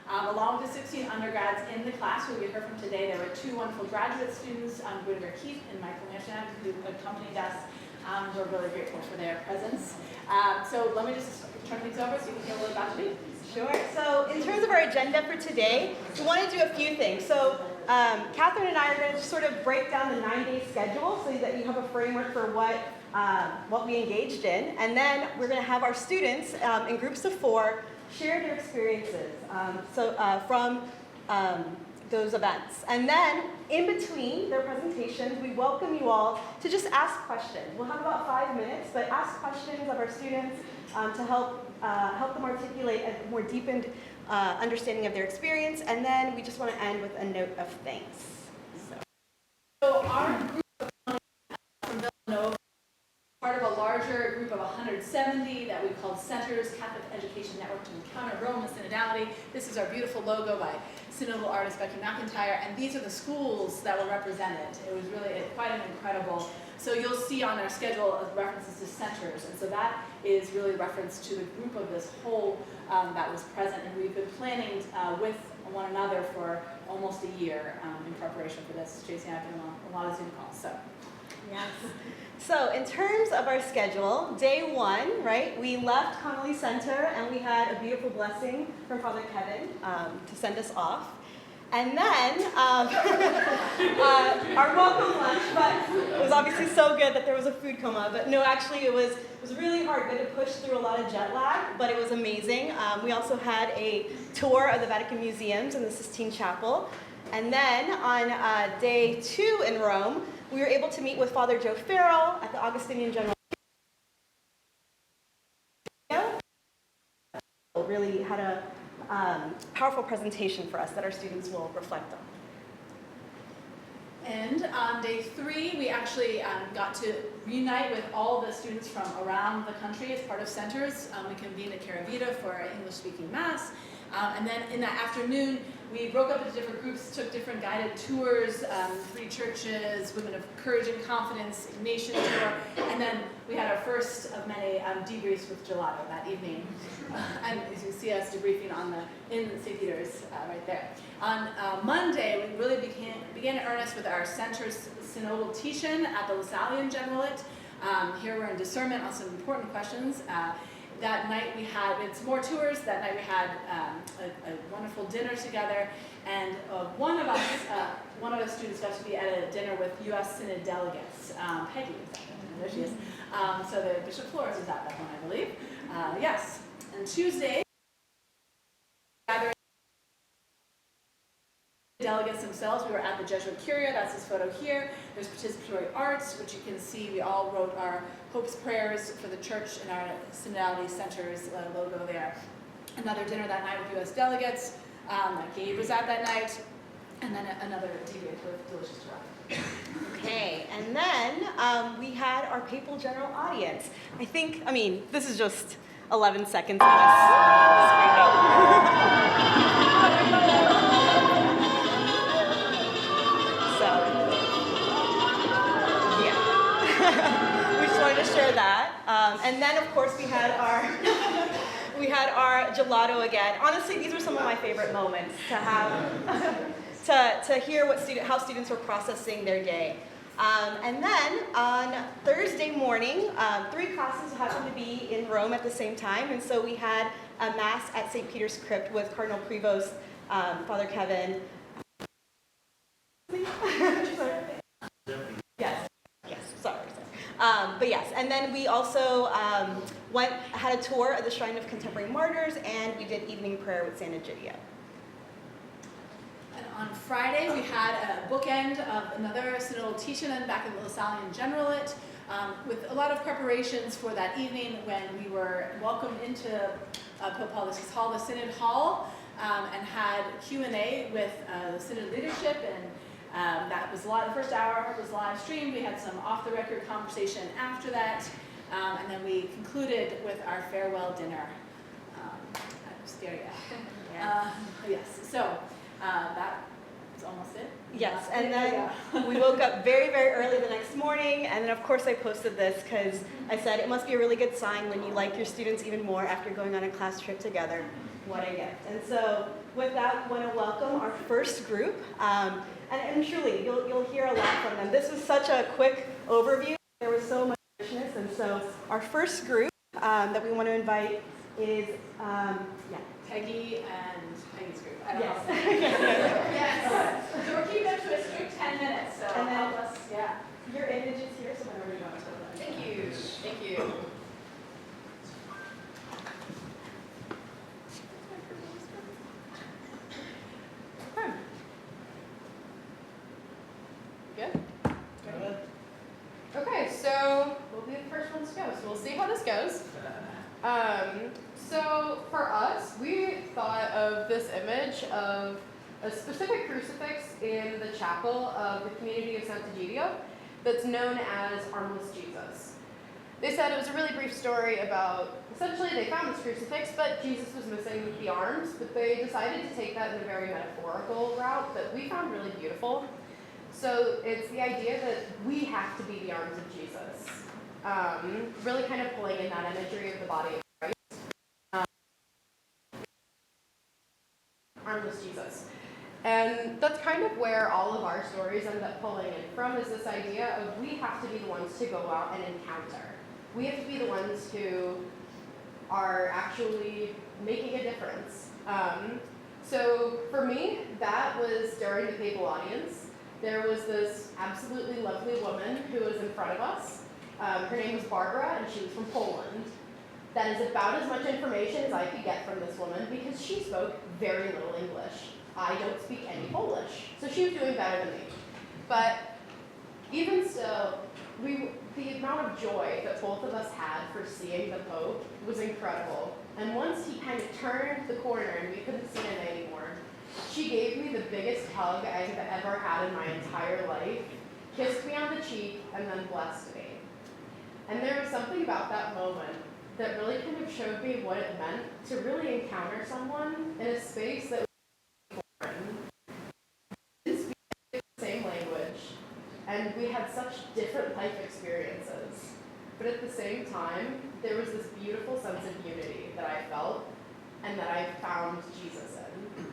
Along with the 16 undergrads in the class who we heard from today, there were 2 wonderful graduate students, Guinevere Keith and Michael Mishnan, who accompanied us. We're really grateful for their presence. So let me just turn things over so you can hear a little about me. Sure. So in terms of our agenda for today, we want to do a few things. So Catherine and I are going to sort of break down the 9-day schedule so that you have a framework for what we engaged in. And then we're going to have our students in groups of 4 share their experiences from those events. And then in between their presentations, we welcome you all to just ask questions. We'll have about 5 minutes, but ask questions of our students to help them articulate a more deepened understanding of their experience. And then we just want to end with a note of thanks. So our group from Villanova, part of a larger group of 170 that we called Centers, Catholic Education Network to Encounter Rome and Synodality. This is our beautiful logo by synodal artist Becky McIntyre, and these are the schools that were represented. It was really quite an incredible. So you'll see on our schedule references to centers, and so that is really a reference to the group of this whole that was present, and we've been planning with one another for almost a year in preparation for this. Tracy and I have been on a lot of Zoom calls. So. Yes. So in terms of our schedule, day 1, right, we left Connolly Center and we had a beautiful blessing from Father Kevin to send us off. And then our welcome lunch, but it was obviously so good that there was a food coma. But no, actually it was really hard. We had to push through a lot of jet lag, but it was amazing. We also had a tour of the Vatican Museums and the Sistine Chapel. And then on day 2 in Rome, we were able to meet with Father Joe Farrell at the Augustinian General. Really had a powerful presentation for us that our students will reflect on. And on day 3, we actually got to reunite with all the students from around the country as part of Centers. We convened at Caravita for an English-speaking mass. And then in that afternoon, we broke up into different groups, took different guided tours, 3 churches, Women of Courage and Confidence, Nation tour, and then we had our first of many debriefs with gelato that evening. And as you see us debriefing in St. Peter's right there. On Monday, we really began in earnest with our Center's Synodal Teach-In at the LaSallian Generalate. Here we're in discernment on some important questions. That night we had some more tours. That night we had a wonderful dinner together, and one of us students got to be at a dinner with U.S. Synod delegates. Peggy was at that dinner. There she is. So the Bishop Flores was at that one, I believe. Yes. And Tuesday, gathering delegates themselves. We were at the Jesuit Curia. That's his photo here. There's participatory arts, which you can see. We all wrote our hopes, prayers for the church and our Synodality Center's logo there. Another dinner that night with U.S. delegates. Gabe was at that night. And then another debrief with delicious gelato. Okay, and then we had our papal general audience. I mean, this is just 11 seconds of us to share that. And then of course we had our gelato again. Honestly, these were some of my favorite moments to have to hear how students were processing their day. And then on Thursday morning, 3 classes happened to be in Rome at the same time, and so we had a mass at St. Peter's Crypt with Cardinal Prevost, Father Kevin. But yes, and then we also had a tour of the Shrine of Contemporary Martyrs, and we did evening prayer with San Egidio. And on Friday, we had a bookend of another synodal teach-in back in the LaSallian Generalate, with a lot of preparations for that evening when we were welcomed into Pope Paul VI's hall, the Synod Hall, and had Q&A with the Synod leadership, and that was the first hour was live streamed. We had some off-the-record conversation after that, and then we concluded with our farewell dinner. I'm scared yet. Yes, so that was almost it. Yes, and then we woke up very, very early the next morning, and then of course I posted this because I said it must be a really good sign when you like your students even more after going on a class trip together. What a gift. And so with that, we want to welcome our first group. And truly, you'll hear a lot from them. This was such a quick overview. There was so much richness. And so our first group that we want to invite is, Peggy and Peggy's group. I don't Yes. know. Yes. So we're keeping it to a strict 10 minutes. So And then- help us. Yeah. Your image is here, so whenever you want to tell them. Thank you. Thank you. Good? Okay, so we'll be the first ones to go. So we'll see how this goes. So for us, we thought of this image of a specific crucifix in the chapel of the community of Sant'Egidio that's known as Armless Jesus. They said it was a really brief story about, essentially they found this crucifix, but Jesus was missing the arms, but they decided to take that in a very metaphorical route that we found really beautiful. So it's the idea that we have to be the arms of Jesus. Really kind of pulling in that imagery of the body of Christ. Armless Jesus. And that's kind of where all of our stories end up pulling in from, is this idea of we have to be the ones to go out and encounter. We have to be the ones who are actually making a difference. So for me, that was during the papal audience. There was this absolutely lovely woman who was in front of us. Her name was Barbara, and she was from Poland. That is about as much information as I could get from this woman because she spoke very little English. I don't speak any Polish, so she was doing better than me. But even still, the amount of joy that both of us had for seeing the Pope was incredible. And once he kind of turned the corner and we couldn't see him anymore, she gave me the biggest hug I've ever had in my entire life, kissed me on the cheek, and then blessed me. And there was something about that moment that really kind of showed me what it meant to really encounter someone in a space that was foreign. We didn't speak the same language, and we had such different life experiences. But at the same time, there was this beautiful sense of unity that I felt and that I found Jesus in.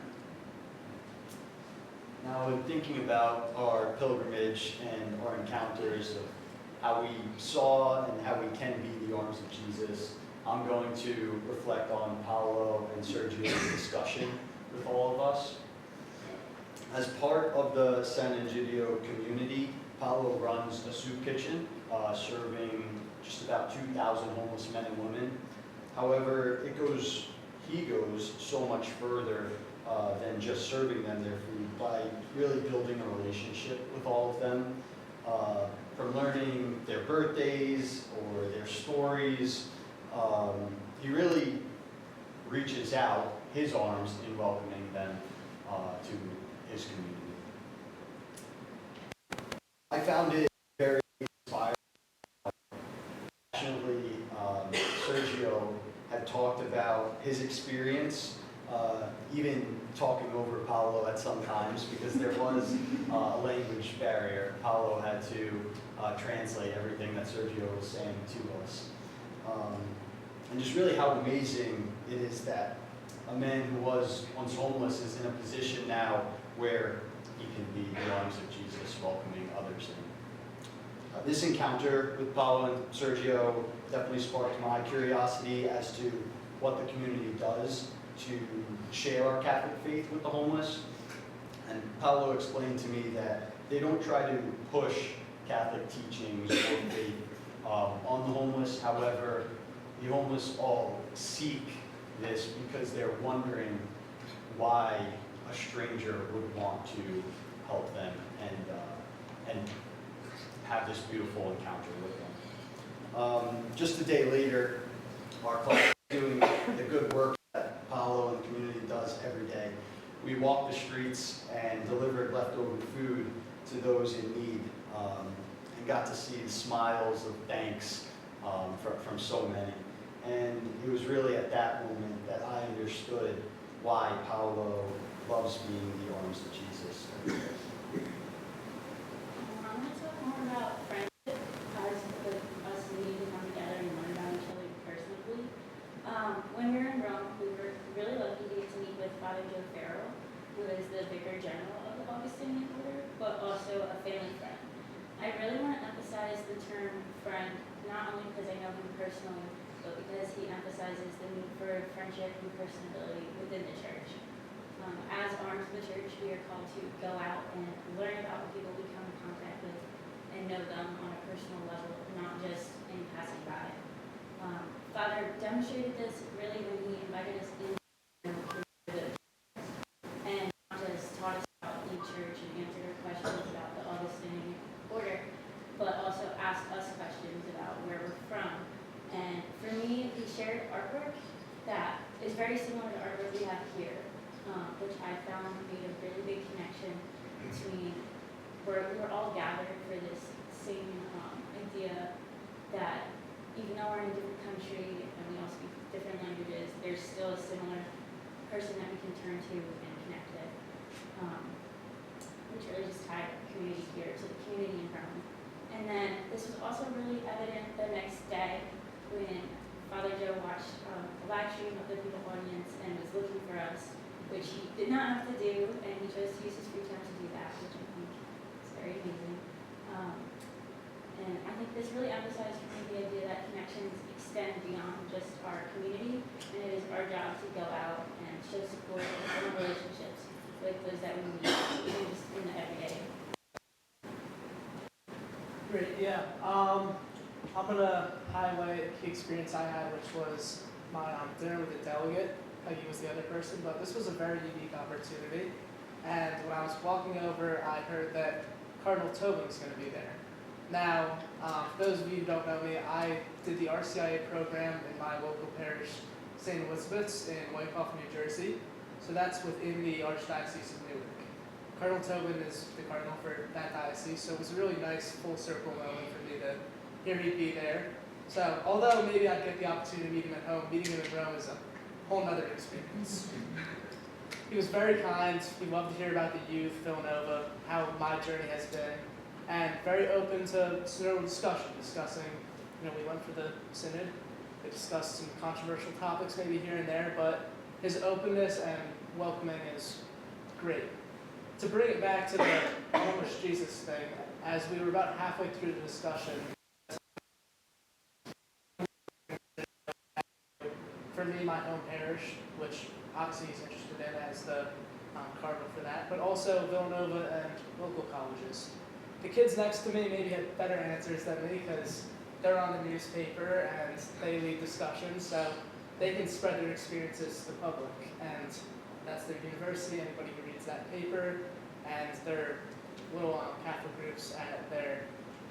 Now, in thinking about our pilgrimage and our encounters of how we saw and how we can be the arms of Jesus, I'm going to reflect on Paolo and Sergio's discussion with all of us. As part of the San Egidio community, Paolo runs a soup kitchen, serving just about 2,000 homeless men and women. However, he goes so much further than just serving them their food by really building a relationship with all of them, from learning their birthdays or their stories. He really reaches out his arms in welcoming them to his community. I found it very inspiring. Passionately, Sergio had talked about his experience, even talking over Paolo at some times because there was a language barrier. Paolo had to translate everything that Sergio was saying to us. And just really how amazing it is that a man who was once homeless is in a position now where he can be in the arms of Jesus, welcoming others in. This encounter with Paolo and Sergio definitely sparked my curiosity as to what the community does to share our Catholic faith with the homeless. And Paolo explained to me that they don't try to push Catholic teachings or faith on the homeless. However, the homeless all seek this because they're wondering why a stranger would want to help them and have this beautiful encounter with them. Just a day later, our class is doing the good work that Paolo and the community does every day. We walked the streets and delivered leftover food to those in need, and got to see the smiles of thanks from so many. And it was really at that moment that I understood why Paolo loves being the arms of Jesus. I want to talk more about friendship as us needing to come together and learn about each other personally. When we were in Rome, we were really lucky to emphasize the term friend, not only because I know him personally, but because he emphasizes the need for friendship and personability within the church. As arms of the church, we are called to go out and learn about the people we come in contact with and know them on a personal level, not just in passing by. Father demonstrated this really when he invited us in and not just taught us about the church and answered our questions about the Augustinian order, but also asked us questions about where we're from. And for me, he shared artwork that is very similar to artwork we have here, which I found made a really big connection between where we were all gathered for this same idea that even though we're in a different country and we all speak different languages, there's still a similar person that we can turn to and connect with, which really just tied our community here to the community in Rome. And then this was also really evident the next day when Father Joe watched a live stream of the people audience and was looking for us, which he did not have to do, and he chose to use his free time to do that, which I think is very amazing. And I think this really emphasized for me the idea that connections extend beyond just our community, and it is our job to go out and show support and form relationships with those that we meet, even just in the everyday. Great, yeah. I'm gonna highlight a key experience I had, which was my dinner with the delegate. Peggy was the other person, but this was a very unique opportunity. And when I was walking over, I heard that Cardinal Tobin was going to be there. Now, for those of you who don't know me, I did the RCIA program in my local parish, St. Elizabeth's in Wyckoff, New Jersey. So that's within the Archdiocese of Newark. Cardinal Tobin is the cardinal for that diocese, so it was a really nice full circle moment for me to hear he'd be there. So although maybe I'd get the opportunity to meet him at home, meeting him in Rome is a whole nother experience. He was very kind. He loved to hear about the youth, Villanova, how my journey has been, and very open to synodal discussing, we went for the synod. They discussed some controversial topics maybe here and there, but his openness and welcoming is great. To bring it back to the homeless Jesus thing, as we were about halfway through the discussion, for me, my home parish, which obviously he's interested in as the cardinal for that, but also Villanova and local colleges. The kids next to me maybe had better answers than me because they're on the newspaper and they lead discussions, so they can spread their experiences to the public. And that's their university, anybody who reads that paper, and their little Catholic groups at their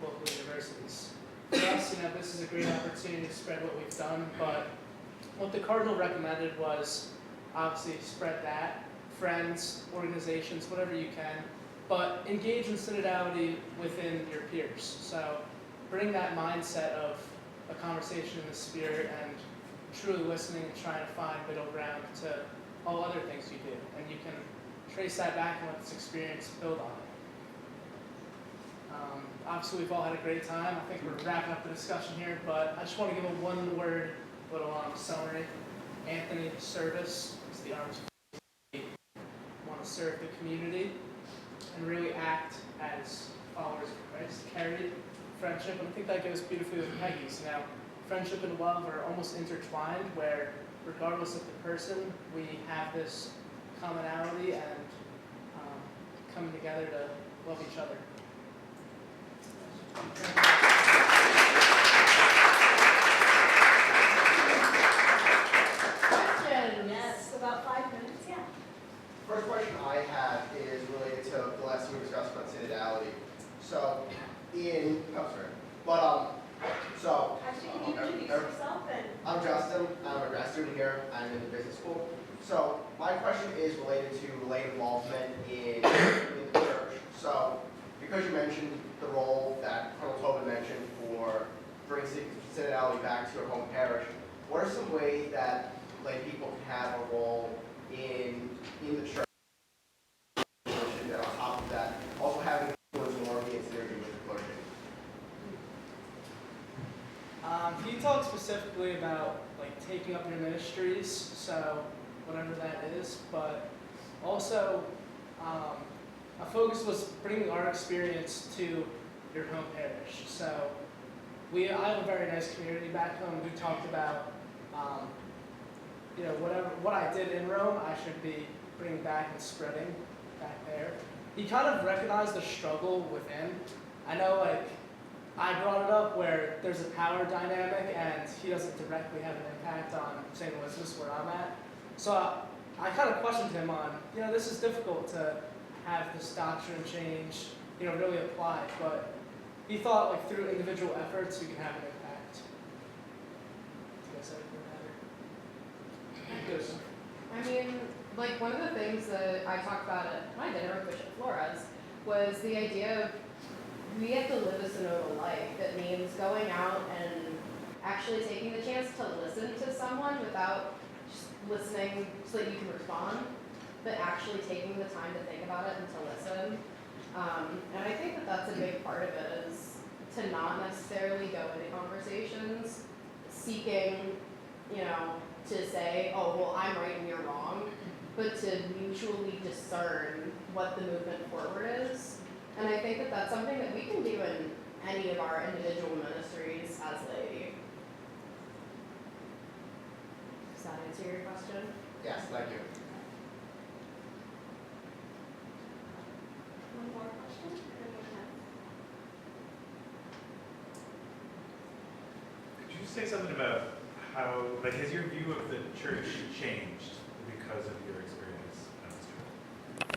local universities. For us, this is a great opportunity to spread what we've done, but what the Cardinal recommended was obviously spread that, friends, organizations, whatever you can, but engage in synodality within your peers. So bring that mindset of a conversation in the spirit and truly listening and trying to find middle ground to all other things you do. And you can trace that back and let this experience build on it. Obviously, we've all had a great time. I think we're wrapping up the discussion here, but I just want to give a one-word little summary. Anthony, service is the arms of faith. Want to serve the community and really act as followers of Christ. Carry friendship, and I think that goes beautifully with Peggy's. Friendship and love are almost intertwined, where regardless of the person, we have this commonality and coming together to love each other. Questions? Yes, about 5 minutes, yeah. First question I have is related to the last thing we discussed about synodality. So, Actually, can you introduce yourself and? I'm Justin. I'm a grad student here. I'm in the business school. So, my question is related to lay involvement in the church. So, because you mentioned the role that Colonel Tobin mentioned for bringing synodality back to your home parish, what are some ways that lay people can have a role in the church? And on top of that, also having influence more in synergy with the clergy. He talked specifically about taking up your ministries, so whatever that is, but also a focus was bringing our experience to your home parish. So I have a very nice community back home. We talked about, what I did in Rome, I should be bringing back and spreading back there. He kind of recognized the struggle within. I know, I brought it up where there's a power dynamic and he doesn't directly have an impact on St. Elizabeth's where I'm at. So I kind of questioned him on, this is difficult to have this doctrine change, really apply, but he thought through individual efforts we can have an impact. I mean, one of the things that I talked about at my dinner with Bishop Flores was the idea of we have to live a synodal life. That means going out and actually taking the chance to listen to someone without just listening so that you can respond, but actually taking the time to think about it and to listen. And I think that that's a big part of it, is to not necessarily go into conversations seeking, to say, oh, well, I'm right and you're wrong, but to mutually discern what the movement forward is. And I think that that's something that we can do in any of our individual ministries as laity. Does that answer your question? Yes, thank you. One more question? Could you say something about how, has your view of the church changed because of your experience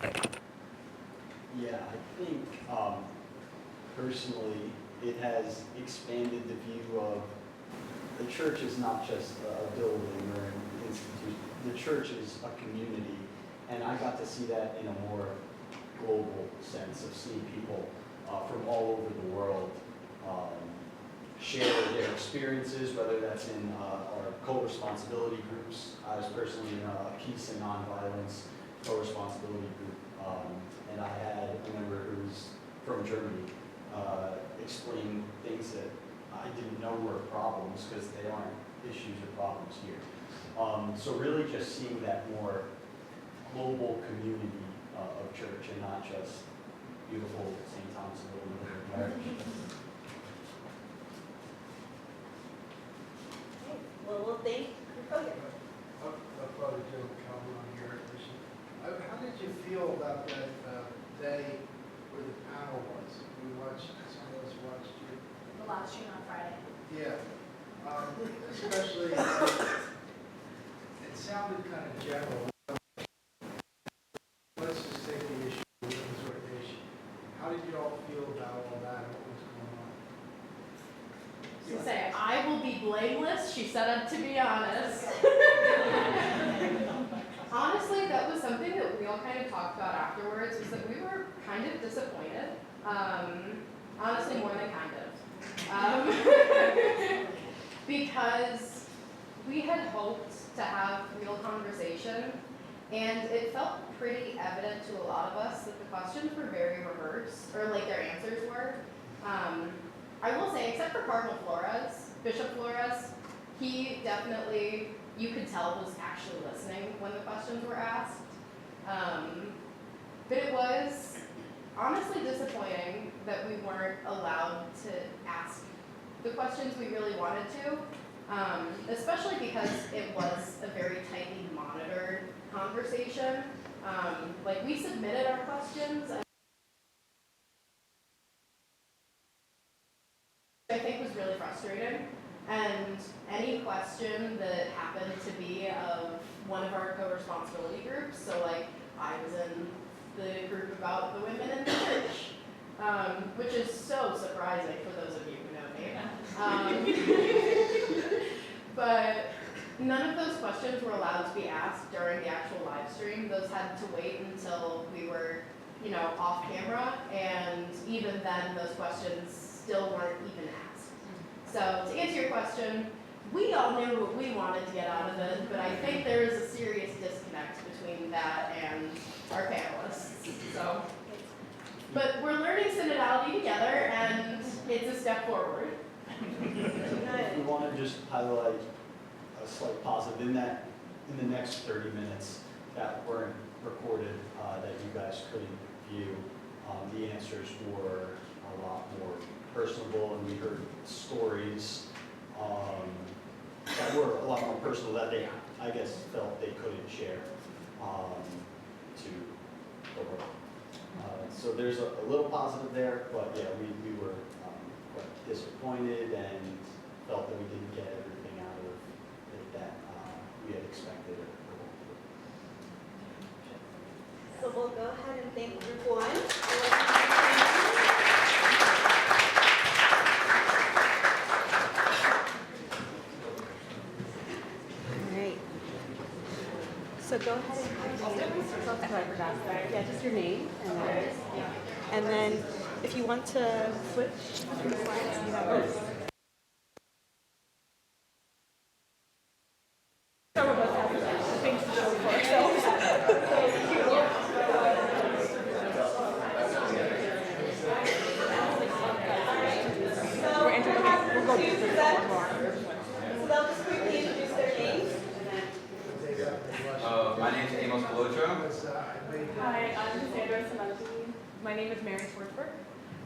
at this church? Yeah, I think personally it has expanded the view of the church is not just a building or an institution. The church is a community, and I got to see that in a more global sense of seeing people from all over the world share their experiences, whether that's in our co-responsibility groups. I was personally in a peace and nonviolence co-responsibility group, and I had a member who's from Germany explain things that I didn't know were problems because they aren't issues or problems here. So really just seeing that more global community of church and not just beautiful St. Thomas of Villanova parish. Well, we'll thank. Oh, yeah. I'll probably do a comment on your question. How did you feel about that day where the panel was? We watched, some of us watched you. The live stream on Friday. Yeah. Especially, it sounded kind of general. Let's just take the issue of women's ordination. How did you all feel about all that? What was going on? To say, I will be blameless, she said, to be honest. Honestly, that was something that we all kind of talked about afterwards, was that we were kind of disappointed. Honestly, more than kind of. Because we had hoped to have real conversation, and it felt pretty evident to a lot of us that the questions were very rehearsed, or their answers were. I will say, except for Cardinal Flores, Bishop Flores, he definitely, you could tell, was actually listening when the questions were asked. But it was honestly disappointing that we weren't allowed to ask the questions we really wanted to, especially because it was a very tightly monitored conversation. We submitted our questions, I think was really frustrating, and any question that happened to be of one of our co-responsibility groups, so I was in the group about the women in the church, which is so surprising for those of you who know me. But none of those questions were allowed to be asked during the actual live stream. Those had to wait until we were, off camera, and even then those questions still weren't even asked. So to answer your question, we all knew what we wanted to get out of it, but I think there is a serious disconnect between that and our panelists. So, but we're learning synodality together, and it's a step forward. We want to just highlight a slight positive in the next 30 minutes that weren't recorded, that you guys couldn't view. The answers were a lot more personable, and we heard stories that were a lot more personal that they, I guess, felt they couldn't share to the world. So there's a little positive there, but yeah, we were quite disappointed and felt that we didn't get everything out of it that we had expected or hoped. So we'll go ahead and thank Group 1. All right. So go ahead and yeah, just your name and then if you want to switch between the slides, you have it. Some of us have things to show for ourselves. We're entering. We'll go to present. So they'll just quickly introduce their names. My name is Amos Colocho. Hi, I'm Cassandra Samantini. My name is Mary Schwartzberg.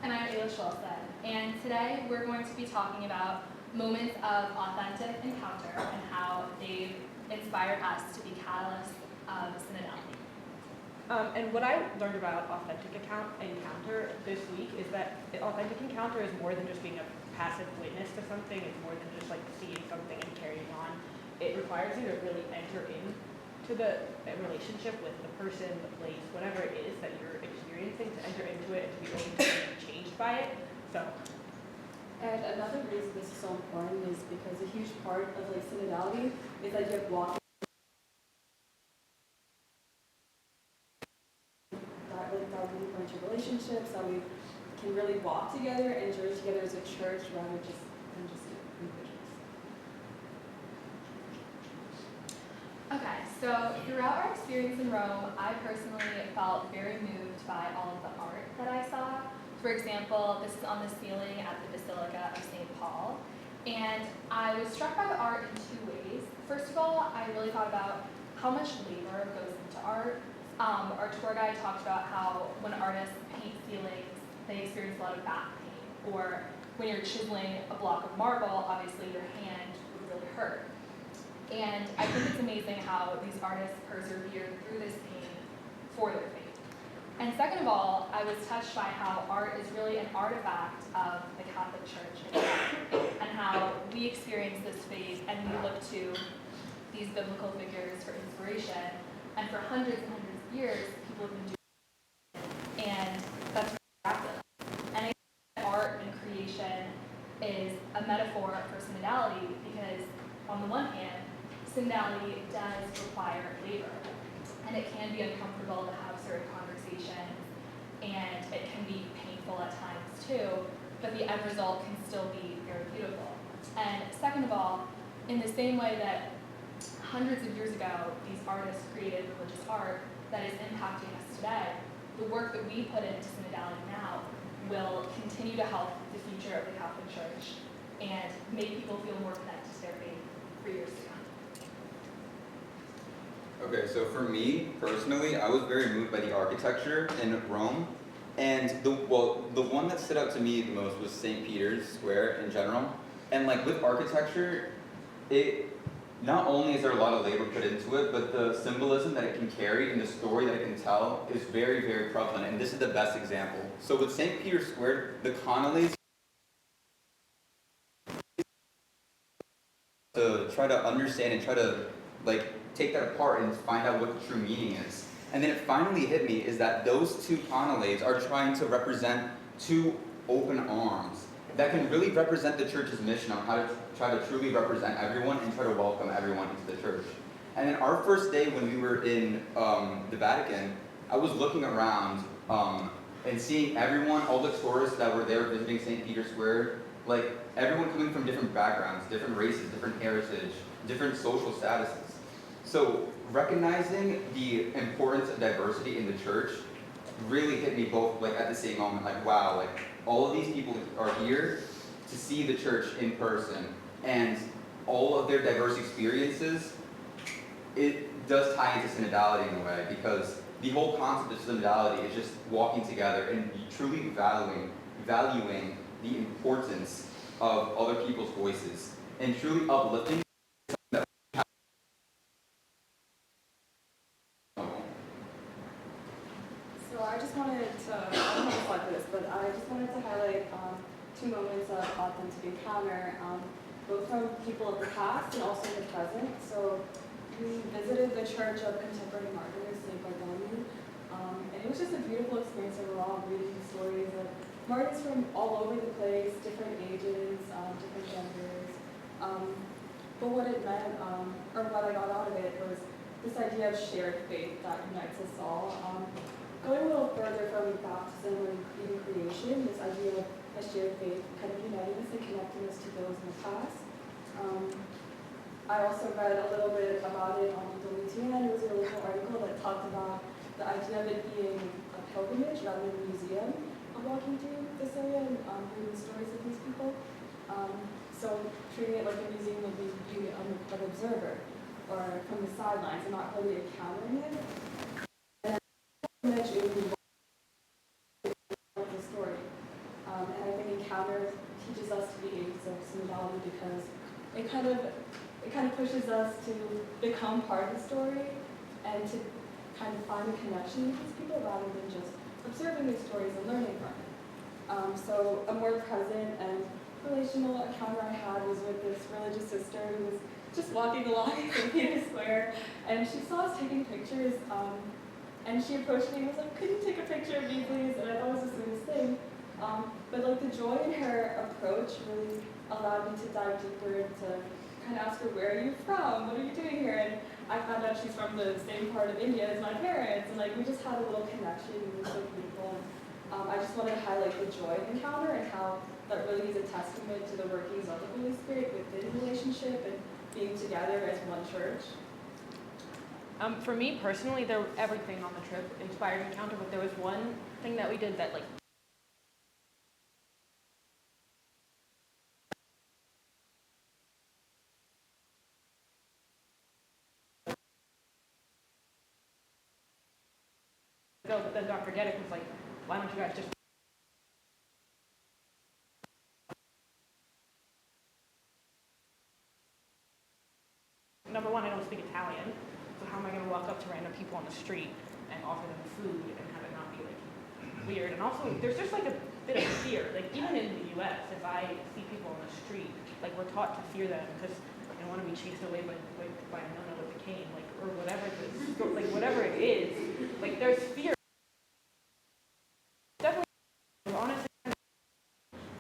And I'm Ayla Schultzed. And today we're going to be talking about moments of authentic encounter and how they've inspired us to be catalysts of synodality. And what I learned about authentic encounter this week is that authentic encounter is more than just being a passive witness to something. It's more than just like seeing something and carrying on. It requires you to really enter into the relationship with the person, the place, whatever it is that you're experiencing, to enter into it and to be open to being changed by it. So. And another reason this is so important is because a huge part of like synodality is that you have walking that really bunch of relationships, that we can really walk together and journey together as a church rather than just individuals. Okay, so throughout our experience in Rome, I personally felt very moved by all of the art that I saw. For example, this is on the ceiling at the Basilica of St. Paul. And I was struck by the art in two ways. First of all, I really thought about how much labor goes into art. Our tour guide talked about how when artists paint ceilings, they experience a lot of back pain. Or when you're chiseling a block of marble, obviously your hand would really hurt. And I think it's amazing how these artists persevere through this pain for their faith. And second of all, I was touched by how art is really an artifact of the Catholic Church itself, and how we experience this faith and we look to these biblical figures for inspiration. And for hundreds and hundreds of years, people have been doing it. And that's really miraculous. And I think that art and creation is a metaphor for synodality because, on the one hand, synodality does require labor. And it can be uncomfortable to have certain conversations, and it can be painful at times too, but the end result can still be very beautiful. And second of all, in the same way that hundreds of years ago, these artists created religious art that is impacting us today, the work that we put into synodality now will continue to help the future of the Catholic Church and make people feel more connected to their faith for years to come. Okay, so for me, personally, I was very moved by the architecture in Rome. And the one that stood out to me the most was St. Peter's Square in general. And like with architecture, not only is there a lot of labor put into it, but the symbolism that it can carry and the story that it can tell is very, very prevalent. And this is the best example. So with St. Peter's Square, the colonnades to try to understand and try to like take that apart and find out what the true meaning is. And then it finally hit me is that those two colonnades are trying to represent two open arms that can really represent the church's mission on how to try to truly represent everyone and try to welcome everyone into the church. And then our first day when we were in the Vatican, I was looking around and seeing everyone, all the tourists that were there visiting St. Peter's Square, like everyone coming from different backgrounds, different races, different heritage, different social statuses. So recognizing the importance of diversity in the church really hit me both like at the same moment, like wow, like all of these people are here to see the church in person, and all of their diverse experiences, it does tie into synodality in a way, because the whole concept of synodality is just walking together and truly valuing valuing the importance of other people's voices and truly uplifting. So I just wanted to, I don't have a slide for this, but I just wanted to highlight two moments of authentic encounter, both from people of the past and also the present. So we visited the Church of Contemporary Martyrs, St. Bartholomew, and it was just a beautiful experience overall, reading the stories of martyrs from all over the place, different ages, different genders. But what it meant, or what I got out of it, was this idea of shared faith that unites us all. Going a little further from baptism and even creation, this idea of a shared faith kind of uniting us and connecting us to those in the past. I also read a little bit about it on Domitian. It was a really cool article that talked about the idea of it being a pilgrimage rather than a museum of walking through this area and hearing the stories of these people. So treating it like a museum would be being an observer or from the sidelines and not really encountering it. And pilgrimage, it would be the story. And I think encounter teaches us to be agents of synodality because it kind of pushes us to become part of the story and to kind of find a connection with these people rather than just observing these stories and learning from it. So a more present and relational encounter I had was with this religious sister who was just walking along in St. Peter's Square, and she saw us taking pictures, and she approached me and was like, "Could you take a picture of me, please?" And I thought it was the sweetest thing. But like the joy in her approach really allowed me to dive deeper and to kind of ask her, "Where are you from? What are you doing here?" And I found out she's from the same part of India as my parents, and like we just had a little connection, and it was so beautiful. And I just wanted to highlight the joy of encounter and how that really is a testament to the workings of the Holy Spirit within the relationship and being together as one church. For me personally, everything on the trip inspired encounter, but there was one thing that we did that like but then Dr. Geddick was like, "Why don't you guys just..." Number one, I don't speak Italian, so how am I going to walk up to random people on the street and offer them food and have it not be like weird? And also, there's just like a bit of fear. Like even in the U.S., if I see people on the street, like we're taught to fear them because they want to be chased away by a no-no with a cane, like or whatever it is, like whatever it is. Like there's fear. Definitely, honestly,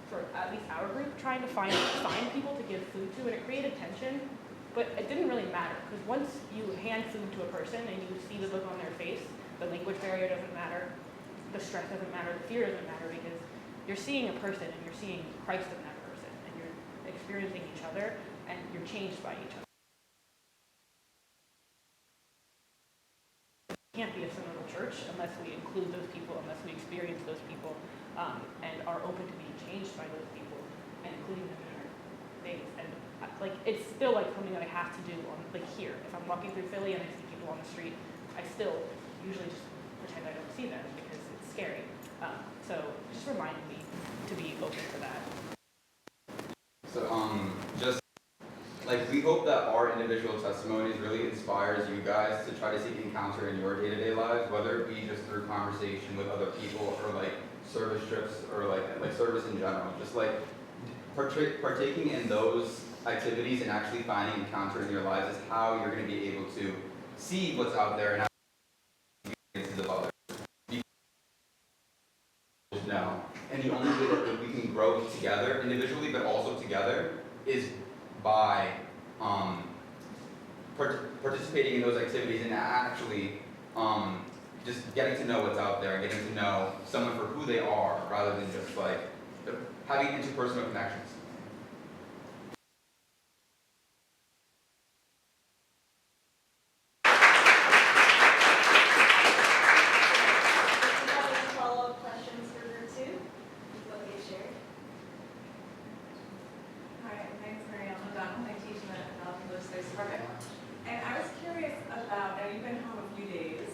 for at least our group, trying to find people to give food to, and it created tension. But it didn't really matter, because once you hand food to a person and you see the look on their face, the language barrier doesn't matter, the stress doesn't matter, the fear doesn't matter, because you're seeing a person and you're seeing Christ in that person, and you're experiencing each other, and you're changed by each other. We can't be a synodal church unless we include those people, unless we experience those people, and are open to being changed by those people, and including them in our days. And like it's still like something that I have to do on like here. If I'm walking through Philly and I see people on the street, I still usually just pretend I don't see them because it's scary. So it just reminded me to be open for that. So just like we hope that our individual testimonies really inspires you guys to try to seek encounter in your day-to-day lives, whether it be just through conversation with other people or like service trips or like service in general. Just like partaking in those activities and actually finding encounter in your lives is how you're going to be able to see what's out there and experiences of others. No. And the only way that we can grow together individually but also together is by participating in those activities and actually just getting to know what's out there and getting to know someone for who they are rather than just like having interpersonal connections. And I was curious about, now you've been home a few days,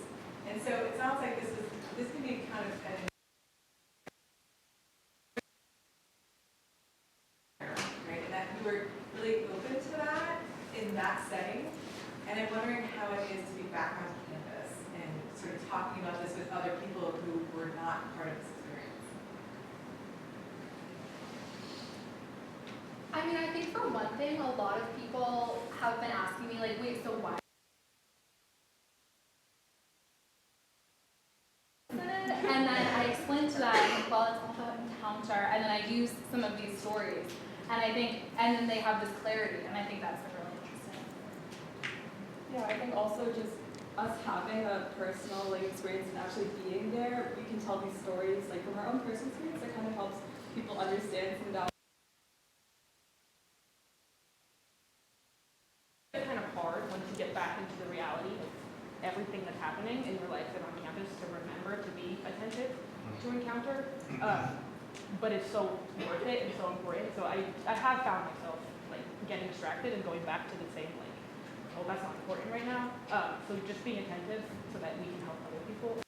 and so it sounds like this can be kind of an I mean, I think for one thing, a lot of people have been asking me, like, wait, so why? And then I explained to them, well, it's all about encounter, and then I use some of these stories, and I think, and then they have this clarity, and I think that's like really interesting. Yeah, I think also just us having a personal like experience and actually being there, we can tell these stories like from our own personal experience. It kind of helps people understand some of that. It's kind of hard once you get back into the reality of everything that's happening in your life and on campus to remember to be attentive to encounter. But it's so worth it and so important. So I have found myself like getting distracted and going back to the same like, oh, that's not important right now. So just being attentive so that we can help other people.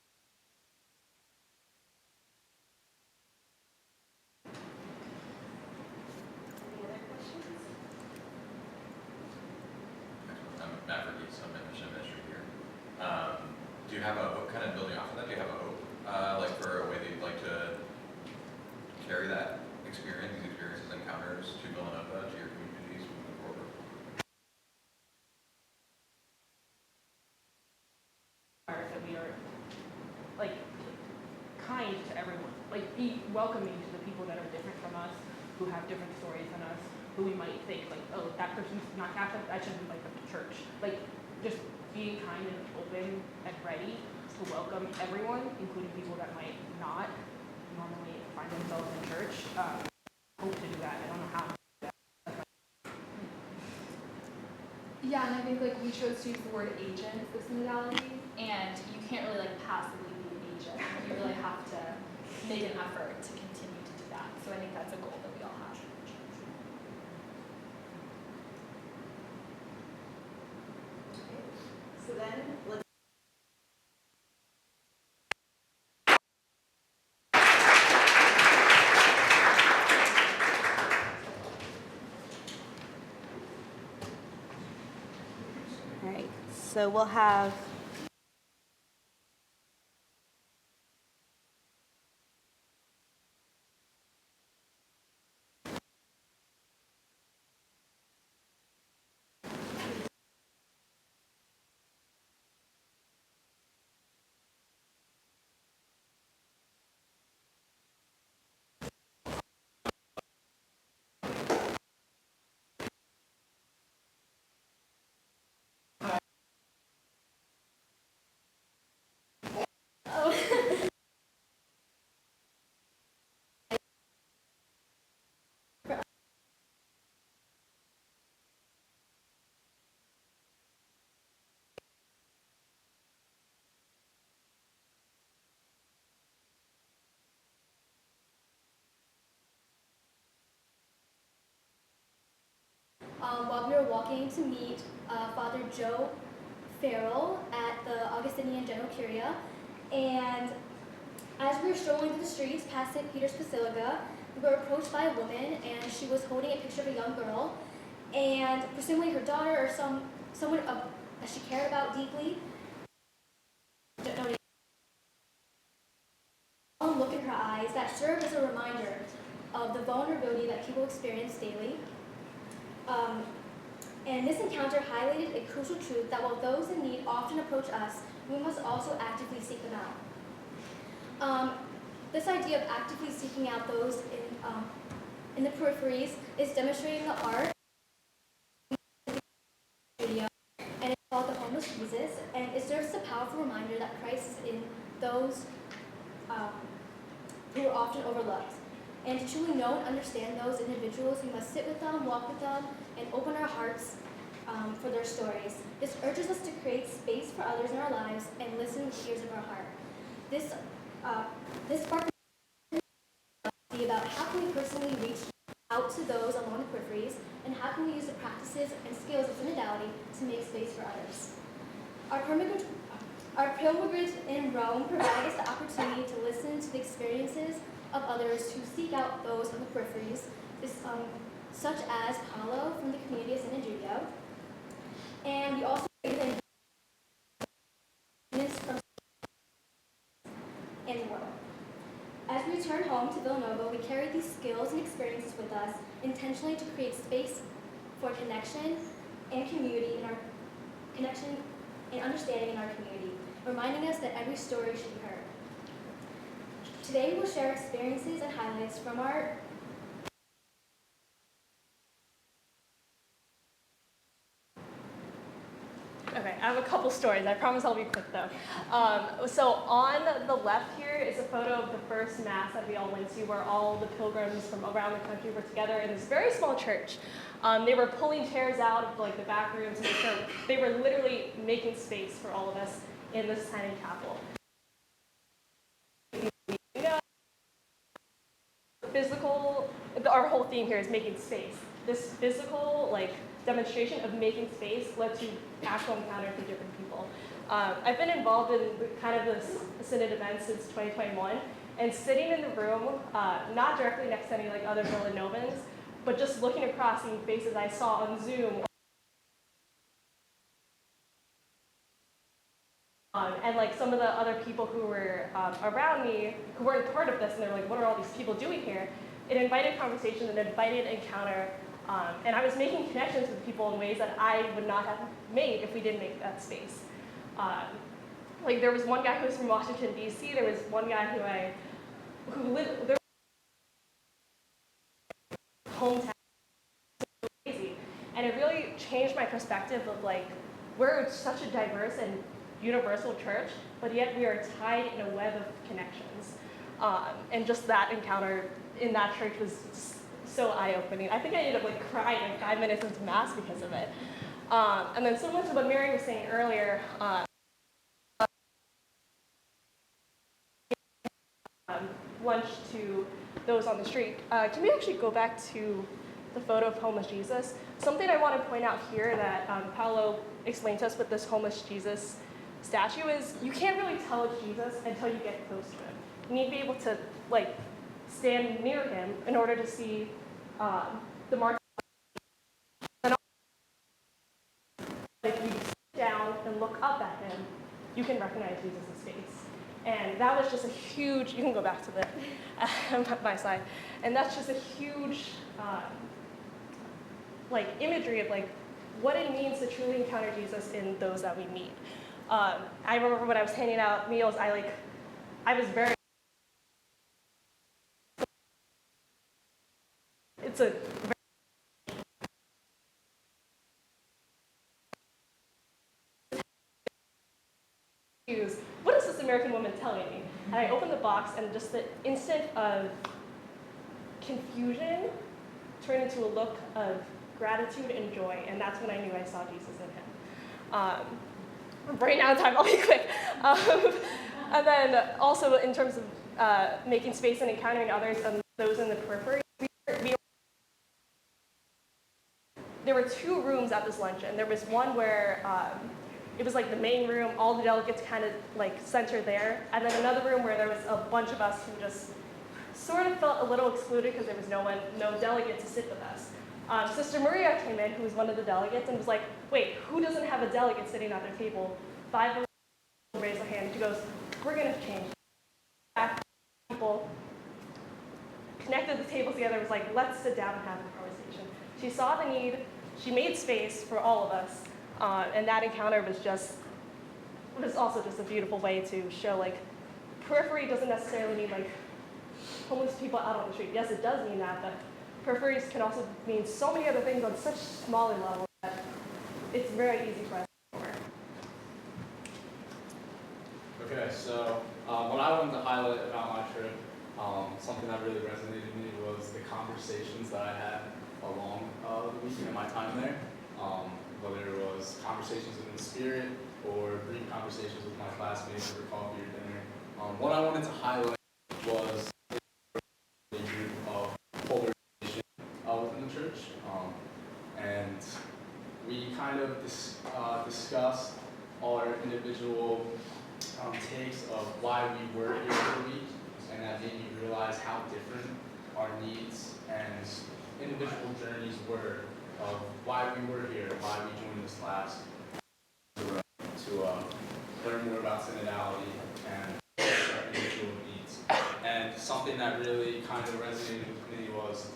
Any other questions? I'm Maverick East, I'm in mission ministry here. Do you have a hope, kind of building off of that, do you have a hope, like for a way that you'd like to carry that experience, these experiences, encounters to Villanova, to your communities moving forward? That we are like kind to everyone, like be welcoming to the people that are different from us, who have different stories than us, who we might think like, oh, that person's not Catholic, I shouldn't invite them to church. Like just being kind and open and ready to welcome everyone, including people that might not normally find themselves in church. Hope to do that. I don't know how. Yeah, and I think like we chose to use the word agent for synodality, and you can't really like passively be an agent. You really have to make an effort to continue to do that. So I think that's a goal that we all have. So then, let's. All right, so we'll have. While we were walking to meet Father Joe Farrell at the Augustinian General Curia, and as we were strolling through the streets past St. Peter's Basilica, we were approached by a woman, and she was holding a picture of a young girl, and presumably her daughter or someone that she cared about deeply. Look in her eyes that served as a reminder of the vulnerability that people experience daily. And this encounter highlighted a crucial truth that while those in need often approach us, we must also actively seek them out. This idea of actively seeking out those in the peripheries is demonstrated in the art studio, and it's called The Homeless Jesus, and it serves as a powerful reminder that Christ is in those who are often overlooked. And to truly know and understand those individuals, we must sit with them, walk with them, and open our hearts for their stories. This urges us to create space for others in our lives and listen with the ears of our heart. This spark be about how can we personally reach out to those along the peripheries, and how can we use the practices and skills of synodality to make space for others. Our pilgrimage in Rome provided us the opportunity to listen to the experiences of others who seek out those on the peripheries, such as Paulo from the community of San Egidio. And we also created from in the world. As we return home, home to Villanova, we carry these skills and experiences with us intentionally to create space for connection and community in our connection and understanding in our community, reminding us that every story should be heard. Today we will share experiences and highlights from our Okay, I have a couple stories. I promise I'll be quick though. So on the left here is a photo of the first mass that we all went to, where all the pilgrims from around the country were together in this very small church. They were pulling chairs out of like the back rooms to make sure they were literally making space for all of us in this tiny chapel. Physical, our whole theme here is making space. This physical demonstration of making space led to actual encounters with different people. I've been involved in kind of this Synod event since 2021, and sitting in the room, not directly next to any other Villanovans, but just looking across, seeing faces I saw on Zoom, and some of the other people who were around me who weren't part of this, and they're like, what are all these people doing here? It invited conversation, and invited encounter, and I was making connections with people in ways that I would not have made if we didn't make that space. There was one guy who was from Washington, D.C., there was one guy who lived, there was hometown, crazy, and it really changed my perspective of we're such a diverse and universal church, but yet we are tied in a web of connections. And just that encounter in that church was so eye-opening. I think I ended up crying 5 minutes into Mass because of it. And then similar to what Mary was saying earlier, lunch to those on the street. Can we actually go back to the photo of homeless Jesus? Something I want to point out here that Paolo explained to us with this homeless Jesus statue is you can't really tell it's Jesus until you get close to him. You need to be able to stand near him in order to see the mark. And if you sit down and look up at him, you can recognize Jesus' face. And that was just a huge, you can go back to my slide, and that's just a huge imagery of what it means to truly encounter Jesus in those that we meet. I remember when I was handing out meals, I was very, it's a very, what is this American woman telling me? And I opened the box, and just the instant of confusion turned into a look of gratitude and joy, and that's when I knew I saw Jesus in him. Right now in time, I'll be quick. And then also in terms of making space and encountering others and those in the periphery, there were 2 rooms at this luncheon. There was one where it was the main room, all the delegates kind of centered there, and then another room where there was a bunch of us who just sort of felt a little excluded because there was no delegate to sit with us. Sister Maria came in, who was one of the delegates, and was like, wait, who doesn't have a delegate sitting at their table? 5 raised their hand. She goes, we're going to change. People connected the tables together, was like, let's sit down and have a conversation. She saw the need, she made space for all of us, and that encounter was also just a beautiful way to show periphery doesn't necessarily mean homeless people out on the street. Yes, it does mean that, but peripheries can also mean so many other things on such smaller levels that it's very easy for us to ignore. Okay, so what I wanted to highlight about my trip, something that really resonated with me was the conversations that I had along the week and my time there. Whether it was conversations in the spirit or brief conversations with my classmates over coffee or dinner. What I wanted to highlight was a group of polarization within the church. And we kind of discussed our individual takes of why we were here for the week, and that made me realize how different our needs and individual journeys were of why we were here, why we joined this class, to learn more about synodality and our individual needs. And something that really kind of resonated with me was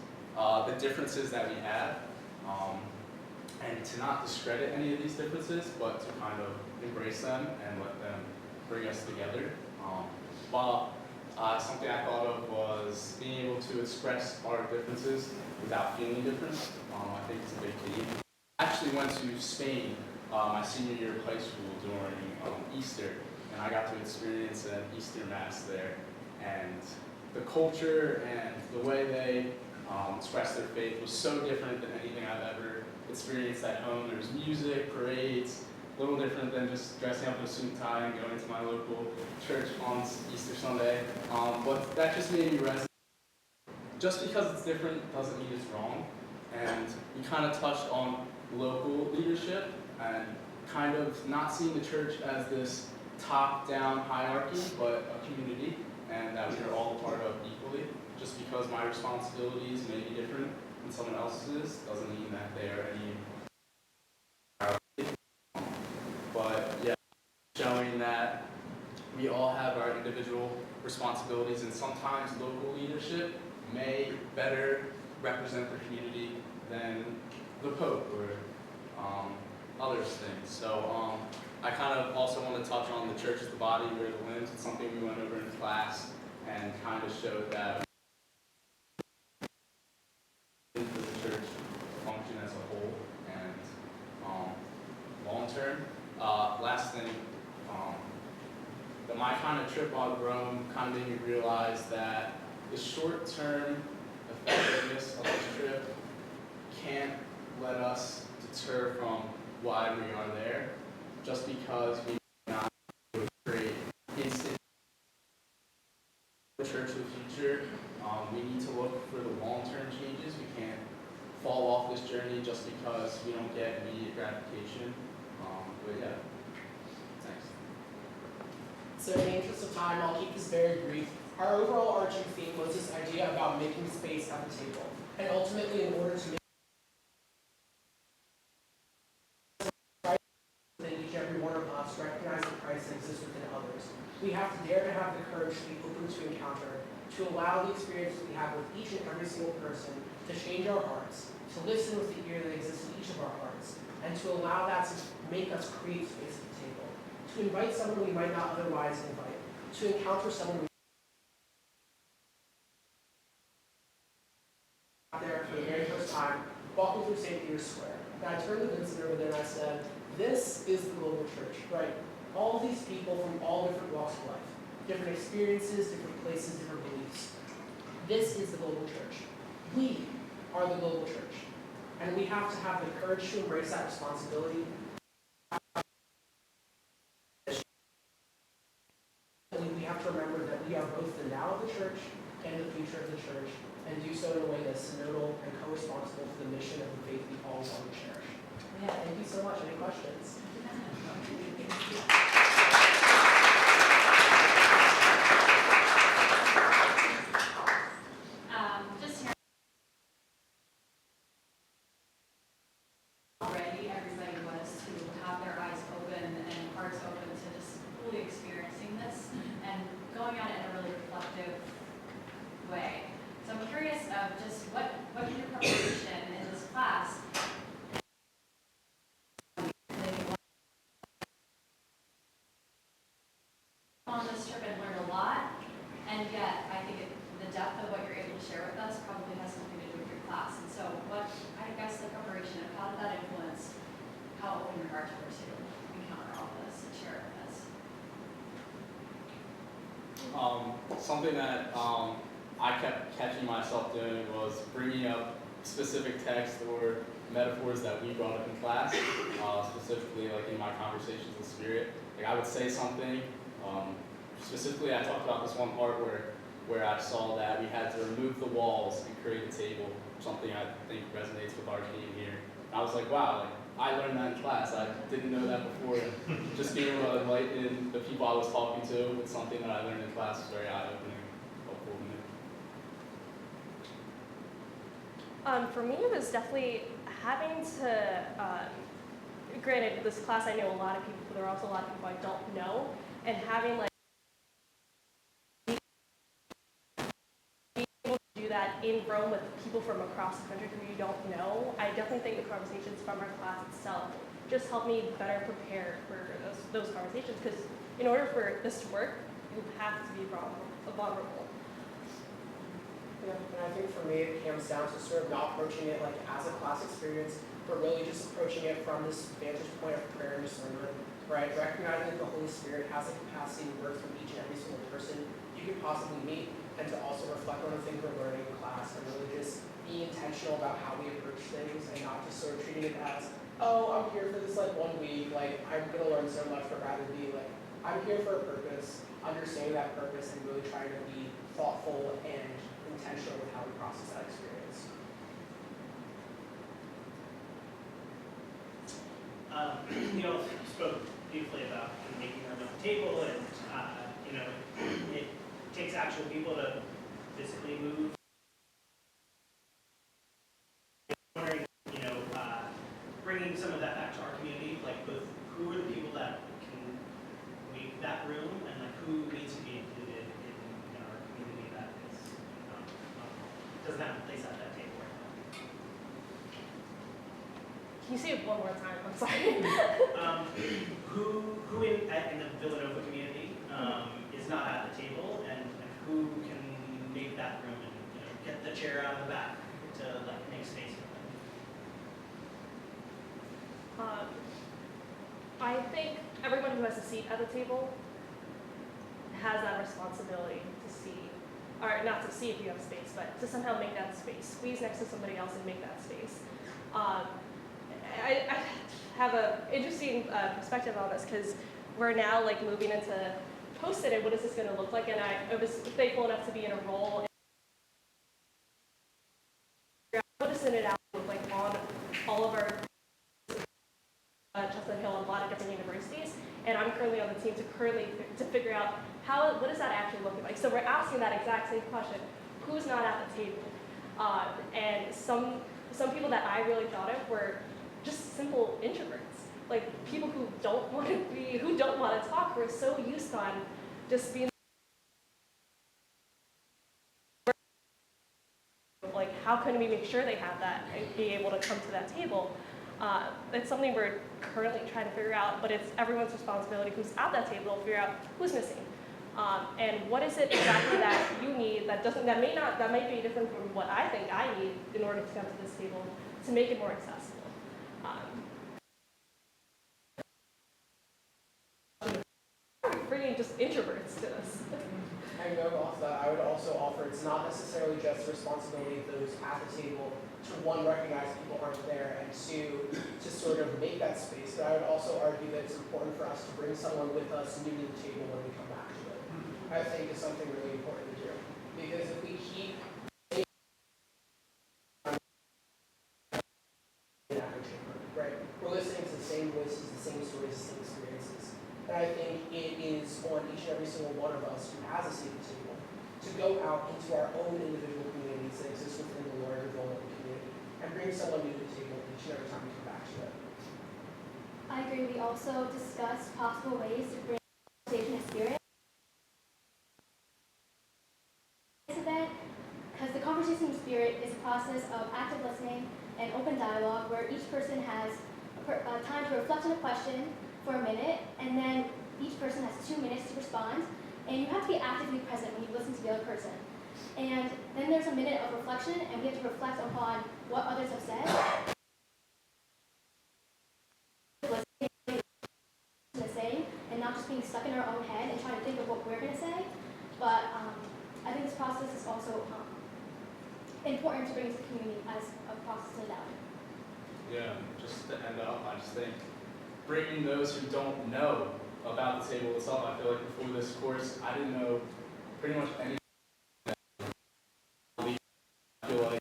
the differences that we have, and to not discredit any of these differences, but to kind of embrace them and let them bring us together. Something I thought of was being able to express our differences without feeling different. I think it's a big key. I actually went to Spain my senior year of high school during Easter, and I got to experience an Easter Mass there. And the culture and the way they express their faith was so different than anything I've ever experienced at home. There was music, parades, a little different than just dressing up in a suit and tie and going to my local church on Easter Sunday. But that just made me resonate. Just because it's different doesn't mean it's wrong. And we kind of touched on local leadership and kind of not seeing the church as this top-down hierarchy, but a community, and that we are all a part of equally. Just because my responsibilities may be different than someone else's doesn't mean that they are any. But yeah, showing that we all have our individual responsibilities, and sometimes local leadership may better represent the community than the Pope or other things. So I kind of also want to touch on the church as the body, we're the limbs. It's something we went over in class and kind of showed that for the church function as a whole and long term. Last thing, my kind of trip out of Rome kind of made me realize that the short-term effectiveness of this trip can't let us deter from why we are there, just because we not create instant church of the future. We need to look for the long-term changes. We can't fall off this journey just because we don't get immediate gratification. But yeah, thanks. So in the interest of time, I'll keep this very brief. Our overall arching theme was this idea about making space at the table. And ultimately, in order to make that each and every one of us recognize the Christ that exists within others, we have to dare to have the courage to be open to encounter, to allow the experience that we have with each and every single person to change our hearts, to listen with the ear that exists in each of our hearts, and to allow that to make us create space at the table, to invite someone we might not otherwise invite, to encounter someone we there for the very first time, walking through St. Peter's Square. And I turned to Vincent over there and I said, this is the global church, right? All of these people from all different walks of life, different experiences, different places, different beliefs. This is the global church. We are the global church. And we have to have the courage to embrace that responsibility. We have to remember that we are both the now of the church and the future of the church, and do so in a way that's synodal and co-responsible for the mission of the faith we all want to cherish. Yeah, thank you so much. Any questions? Just here already, everybody was to have their eyes open and hearts open to just fully experiencing this and going at it in a really reflective way. So I'm curious of just what in your preparation in this class on this trip and learned a lot, and yet I think the depth of what you're able to share with us probably has something to do with your class. And so what, I guess the preparation of how did that influence how open your hearts were to encounter all this and share it with us? Something that I kept catching myself doing was bringing up specific text or metaphors that we brought up in class, specifically like in my conversations with Spirit. Like I would say something, specifically I talked about this one part where I saw that we had to remove the walls and create a table, something I think resonates with our team here. And I was like, wow, like, I learned that in class. I didn't know that before. Just being able to enlighten the people I was talking to with something that I learned in class was very eye-opening, helpful to me. For me, it was definitely having to, granted, this class I know a lot of people, but there are also a lot of people I don't know, and having like in Rome with people from across the country who you don't know, I definitely think the conversations from our class itself just help me better prepare for those conversations, because in order for this to work, you have to be vulnerable. Yeah, and I think for me, it comes down to sort of not approaching it like as a class experience, but really just approaching it from this vantage point of prayer and discernment, right? Recognizing that the Holy Spirit has the capacity to work through each and every single person you could possibly meet, and to also reflect on the things we're learning in class, and really just be intentional about how we approach things, and not just sort of treating it as, oh, I'm here for this like 1 week, like I'm gonna learn so much, but rather be like, I'm here for a purpose, understanding that purpose, and really trying to be thoughtful and intentional with how we process that experience. You all spoke beautifully about making our own table, and it takes actual people to physically move. I'm wondering, bringing some of that back to our community, like both who are the people that can make that room, and like who needs to be included in our community that is doesn't have a place at that table right now. Can you say it one more time? I'm sorry. Who in the Villanova community is not at the table, and who can make that room and get the chair out of the back to like make space for them? I think everyone who has a seat at the table has that responsibility to see, or not to see if you have space, but to somehow make that space. Squeeze next to somebody else and make that space. I have an interesting perspective on this, because we're now like moving into post-it, and what is this going to look like? And I was thankful enough to be in a role. What does it out look like on all of our Chestnut Hill and a lot of different universities? And I'm currently on the team to figure out what does that actually look like. So we're asking that exact same question: who's not at the table? And some people that I really thought of were just simple introverts, like people who don't want to talk. We're so used on just being like, how can we make sure they have that and be able to come to that table? It's something we're currently trying to figure out, but it's everyone's responsibility who's at that table to figure out who's missing. And what is it exactly that you need that might be different from what I think I need in order to come to this table to make it more accessible. Bringing just introverts to this. And going off that, I would also offer it's not necessarily just the responsibility of those at the table to, one, recognize people aren't there, and two, to sort of make that space. But I would also argue that it's important for us to bring someone with us new to the table when we come back to it. I think is something really important to do. Because if we keep in echo chamber, right? We're listening to the same voices, the same stories, the same experiences. And I think it is on each and every single one of us who has a seat at the table to go out into our own individual communities that exist within the larger Villanova community and bring someone new to the table each and every time we come back to it. I agree. We also discussed possible ways to bring conversation experience to this event, because the conversation spirit is a process of active listening and open dialogue where each person has time to reflect on a question for a minute, and then each person has 2 minutes to respond, and you have to be actively present when you listen to the other person. And then there's a minute of reflection, and we have to reflect upon what others have said. Saying, and not just being stuck in our own head and trying to think of what we're going to say. But I think this process is also important to bring to the community as a process to adapt. Yeah, just to end up, I just think bringing those who don't know about the table itself. I feel like before this course, I didn't know pretty much anything. I feel like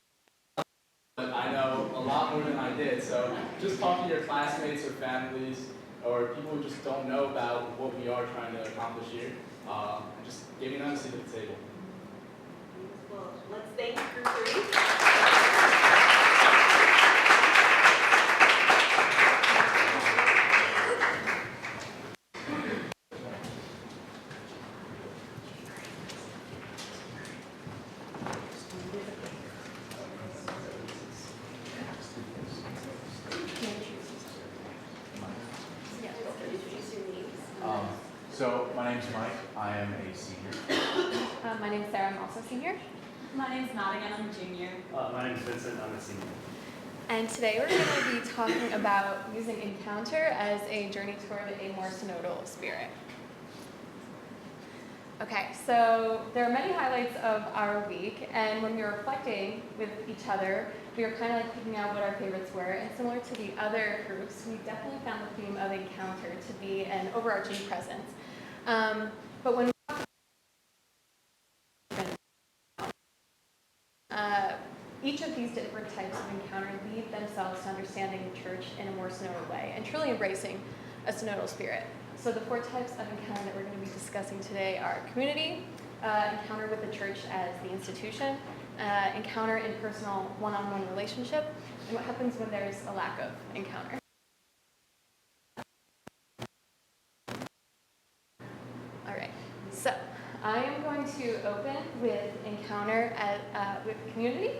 but I know a lot more than I did. So just talking to your classmates or families or people who just don't know about what we are trying to accomplish here, and just giving them a seat at the table. Well, let's thank Group 3. senior. My name's Madigan, I'm a junior. My name's Vincent, I'm a senior. And today we're going to be talking about using Encounter as a journey toward a more synodal spirit. Okay, so there are many highlights of our week, and when we were reflecting with each other, we were kind of like picking out what our favorites were, and similar to the other groups, we definitely found the theme of Encounter to be an overarching presence. But when each of these different types of encounter lead themselves to understanding the church in a more synodal way and truly embracing a synodal spirit. So the 4 types of encounter that we're going to be discussing today are community, encounter with the church as the institution, encounter in personal one-on-one relationship, and what happens when there's a lack of encounter. All right, so I am going to open with encounter with community.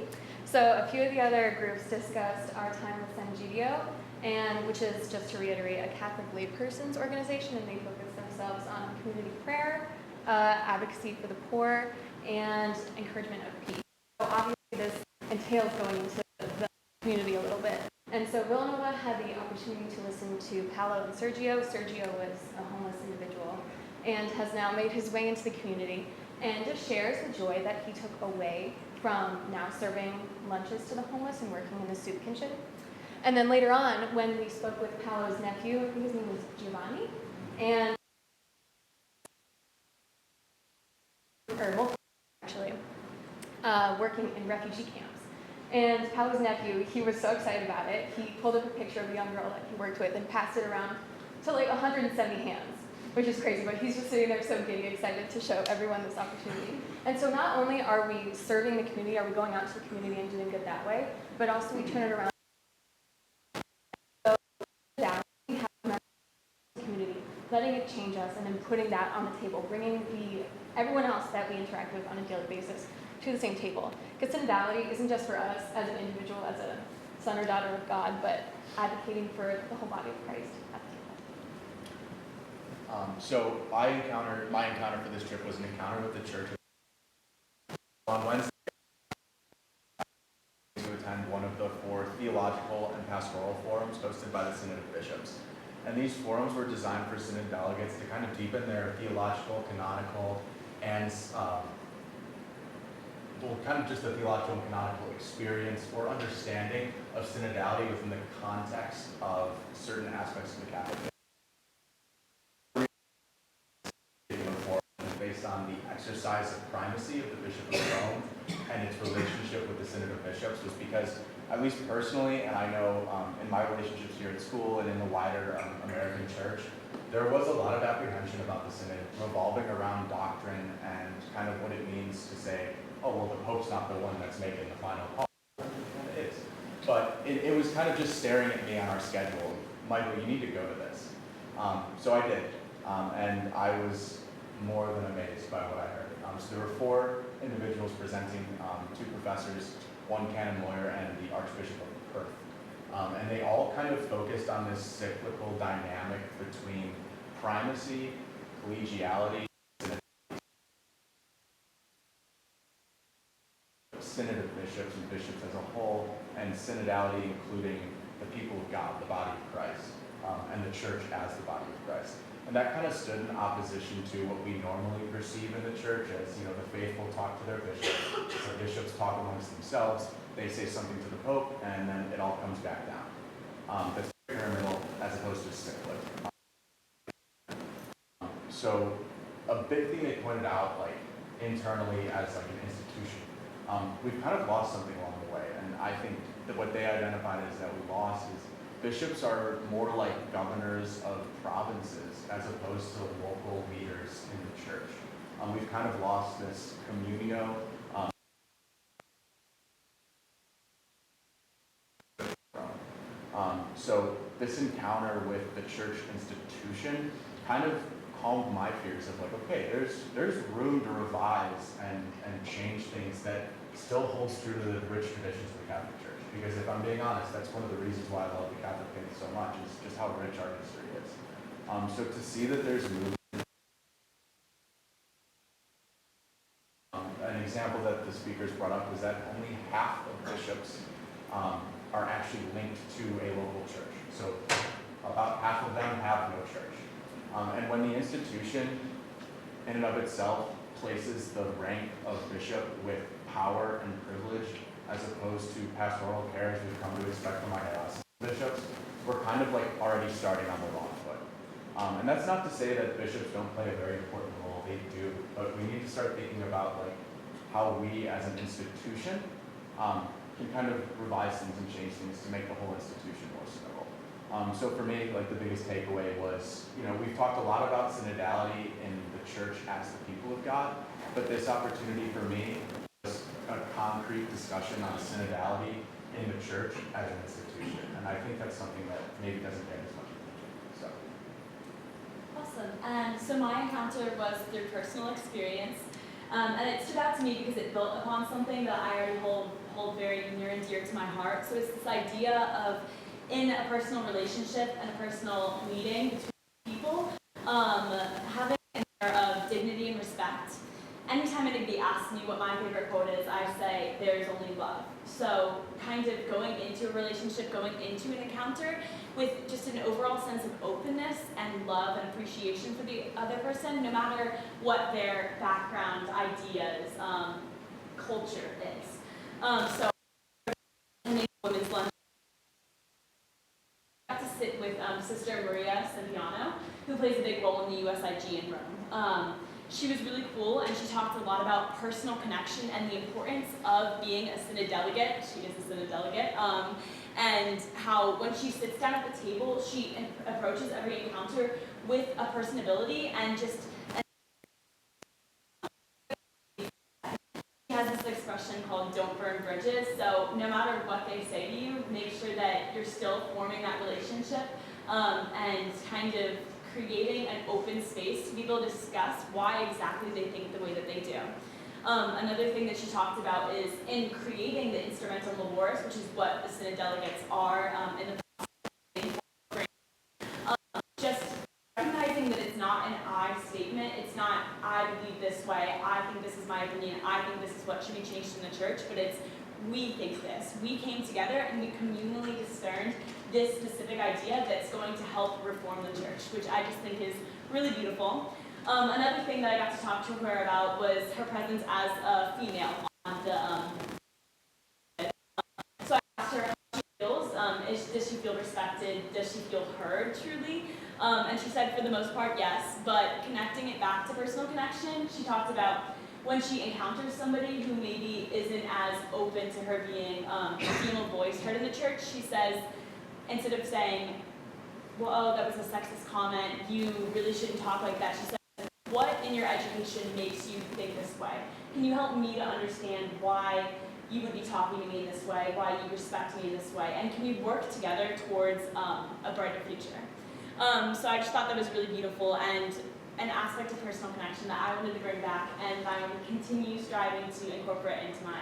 So a few of the other groups discussed our time with San Gidio, and which is, just to reiterate, a Catholic layperson's organization, and they focus themselves on community prayer, advocacy for the poor, and encouragement of peace. So obviously this entails going into the community a little bit. And so Villanova had the opportunity to listen to Paolo and Sergio. Sergio was a homeless individual and has now made his way into the community and just shares the joy that he took away from now serving lunches to the homeless and working in the soup kitchen. And then later on, when we spoke with Paolo's nephew, I think his name was Giovanni, and actually, working in refugee camps. And Paolo's nephew, he was so excited about it, he pulled up a picture of the young girl that he worked with and passed it around to like 170 hands, which is crazy, but he's just sitting there so giddy, excited to show everyone this opportunity. And so not only are we serving the community, are we going out to the community and doing good that way, but also we turn it around. So we have the community, letting it change us, and then putting that on the table, bringing everyone else that we interact with on a daily basis to the same table. Because synodality isn't just for us as an individual, as a son or daughter of God, but advocating for the whole body of Christ at the table. So my encounter for this trip was an encounter with the church. On Wednesday, to attend one of the 4 theological and pastoral forums hosted by the Synod of Bishops. And these forums were designed for Synod delegates to kind of deepen their theological, canonical, and kind of just the theological and canonical experience or understanding of synodality within the context of certain aspects of the Catholic faith. Based on the exercise of primacy of the Bishop of Rome and its relationship with the Synod of Bishops was because, at least personally, and I know in my relationships here at school and in the wider American church, there was a lot of apprehension about the Synod revolving around doctrine and kind of what it means to say, oh, well, the Pope's not the one that's making the final call. It kind of is. But it was kind of just staring at me on our schedule. Michael, you need to go to this. So I did. And I was more than amazed by what I heard. So there were 4 individuals presenting, 2 professors, 1 canon lawyer, and the Archbishop of Perth. And they all kind of focused on this cyclical dynamic between primacy, collegiality, Synod of Bishops and bishops as a whole, and synodality including the people of God, the body of Christ, and the church as the body of Christ. And that kind of stood in opposition to what we normally perceive in the church as, the faithful talk to their bishops, the bishops talk amongst themselves, they say something to the Pope, and then it all comes back down. That's pyramidal as opposed to cyclic. So a big thing they pointed out, internally as an institution, we've kind of lost something along the way, and I think that what they identified as that we lost is bishops are more like governors of provinces as opposed to local leaders in the church. We've kind of lost this communio. So this encounter with the church institution kind of calmed my fears of okay, there's room to revise and change things that still holds true to the rich traditions of the Catholic Church. Because if I'm being honest, that's one of the reasons why I love the Catholic faith so much, is just how rich our history is. So to see that there's movement, an example that speakers brought up was that only half of bishops are actually linked to a local church. So about half of them have no church. And when the institution in and of itself places the rank of bishop with power and privilege as opposed to pastoral care as we've come to expect from our diocesan bishops, we're kind of like already starting on the wrong foot. And that's not to say that bishops don't play a very important role, they do, but we need to start thinking about like how we as an institution can kind of revise things and change things to make the whole institution more synodal. So for me, like the biggest takeaway was, we've talked a lot about synodality in the church as the people of God, but this opportunity for me was a concrete discussion on synodality in the church as an institution. And I think that's something that maybe doesn't get as much attention. So. Awesome. So my encounter was through personal experience. And it stood out to me because it built upon something that I already hold very near and dear to my heart. So it's this idea of, in a personal relationship and a personal meeting between people, having an air of dignity and respect. Anytime anybody asks me what my favorite quote is, I say, there's only love. So kind of going into a relationship, going into an encounter with just an overall sense of openness and love and appreciation for the other person, no matter what their background, ideas, culture is. So women's lunch, I got to sit with Sister Maria Sempiano, who plays a big role in the USIG in Rome. She was really cool, and she talked a lot about personal connection and the importance of being a synod delegate. She is a synod delegate. And how when she sits down at the table, she approaches every encounter with a personability and just she has this expression called "don't burn bridges." So no matter what they say to you, make sure that you're still forming that relationship and kind of creating an open space to be able to discuss why exactly they think the way that they do. Another thing that she talked about is in creating the instrumental labores, which is what the synod delegates are in the just recognizing that it's not an I statement, it's not I believe this way, I think this is my opinion, I think this is what should be changed in the church, but it's we think this. We came together and we communally discerned this specific idea that's going to help reform the church, which I just think is really beautiful. Another thing that I got to talk to her about was her presence as a female on the so I asked her how she feels. Does she feel respected? Does she feel heard truly? And she said for the most part, yes, but connecting it back to personal connection, she talked about when she encounters somebody who maybe isn't as open to her being a female voice heard in the church, she says, instead of saying, well, oh, that was a sexist comment, you really shouldn't talk like that, she says, what in your education makes you think this way? Can you help me to understand why you would be talking to me in this way, why you respect me in this way, and can we work together towards a brighter future? So I just thought that was really beautiful and an aspect of personal connection that I wanted to bring back and I want to continue striving to incorporate into my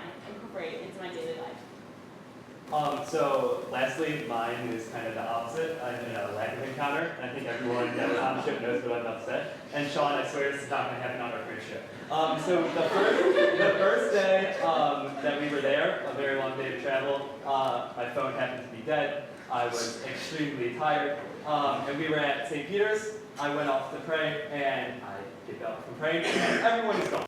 daily life. So lastly, mine is kind of the opposite. I'm in a lack of encounter, and I think everyone that was on the ship knows what I'm about to say. And Sean, I swear this is not going to happen on our cruise ship. So the first day that we were there, a very long day of travel, my phone happened to be dead. I was extremely tired, and we were at St. Peter's. I went off to pray, and I get up from praying, and everyone is gone.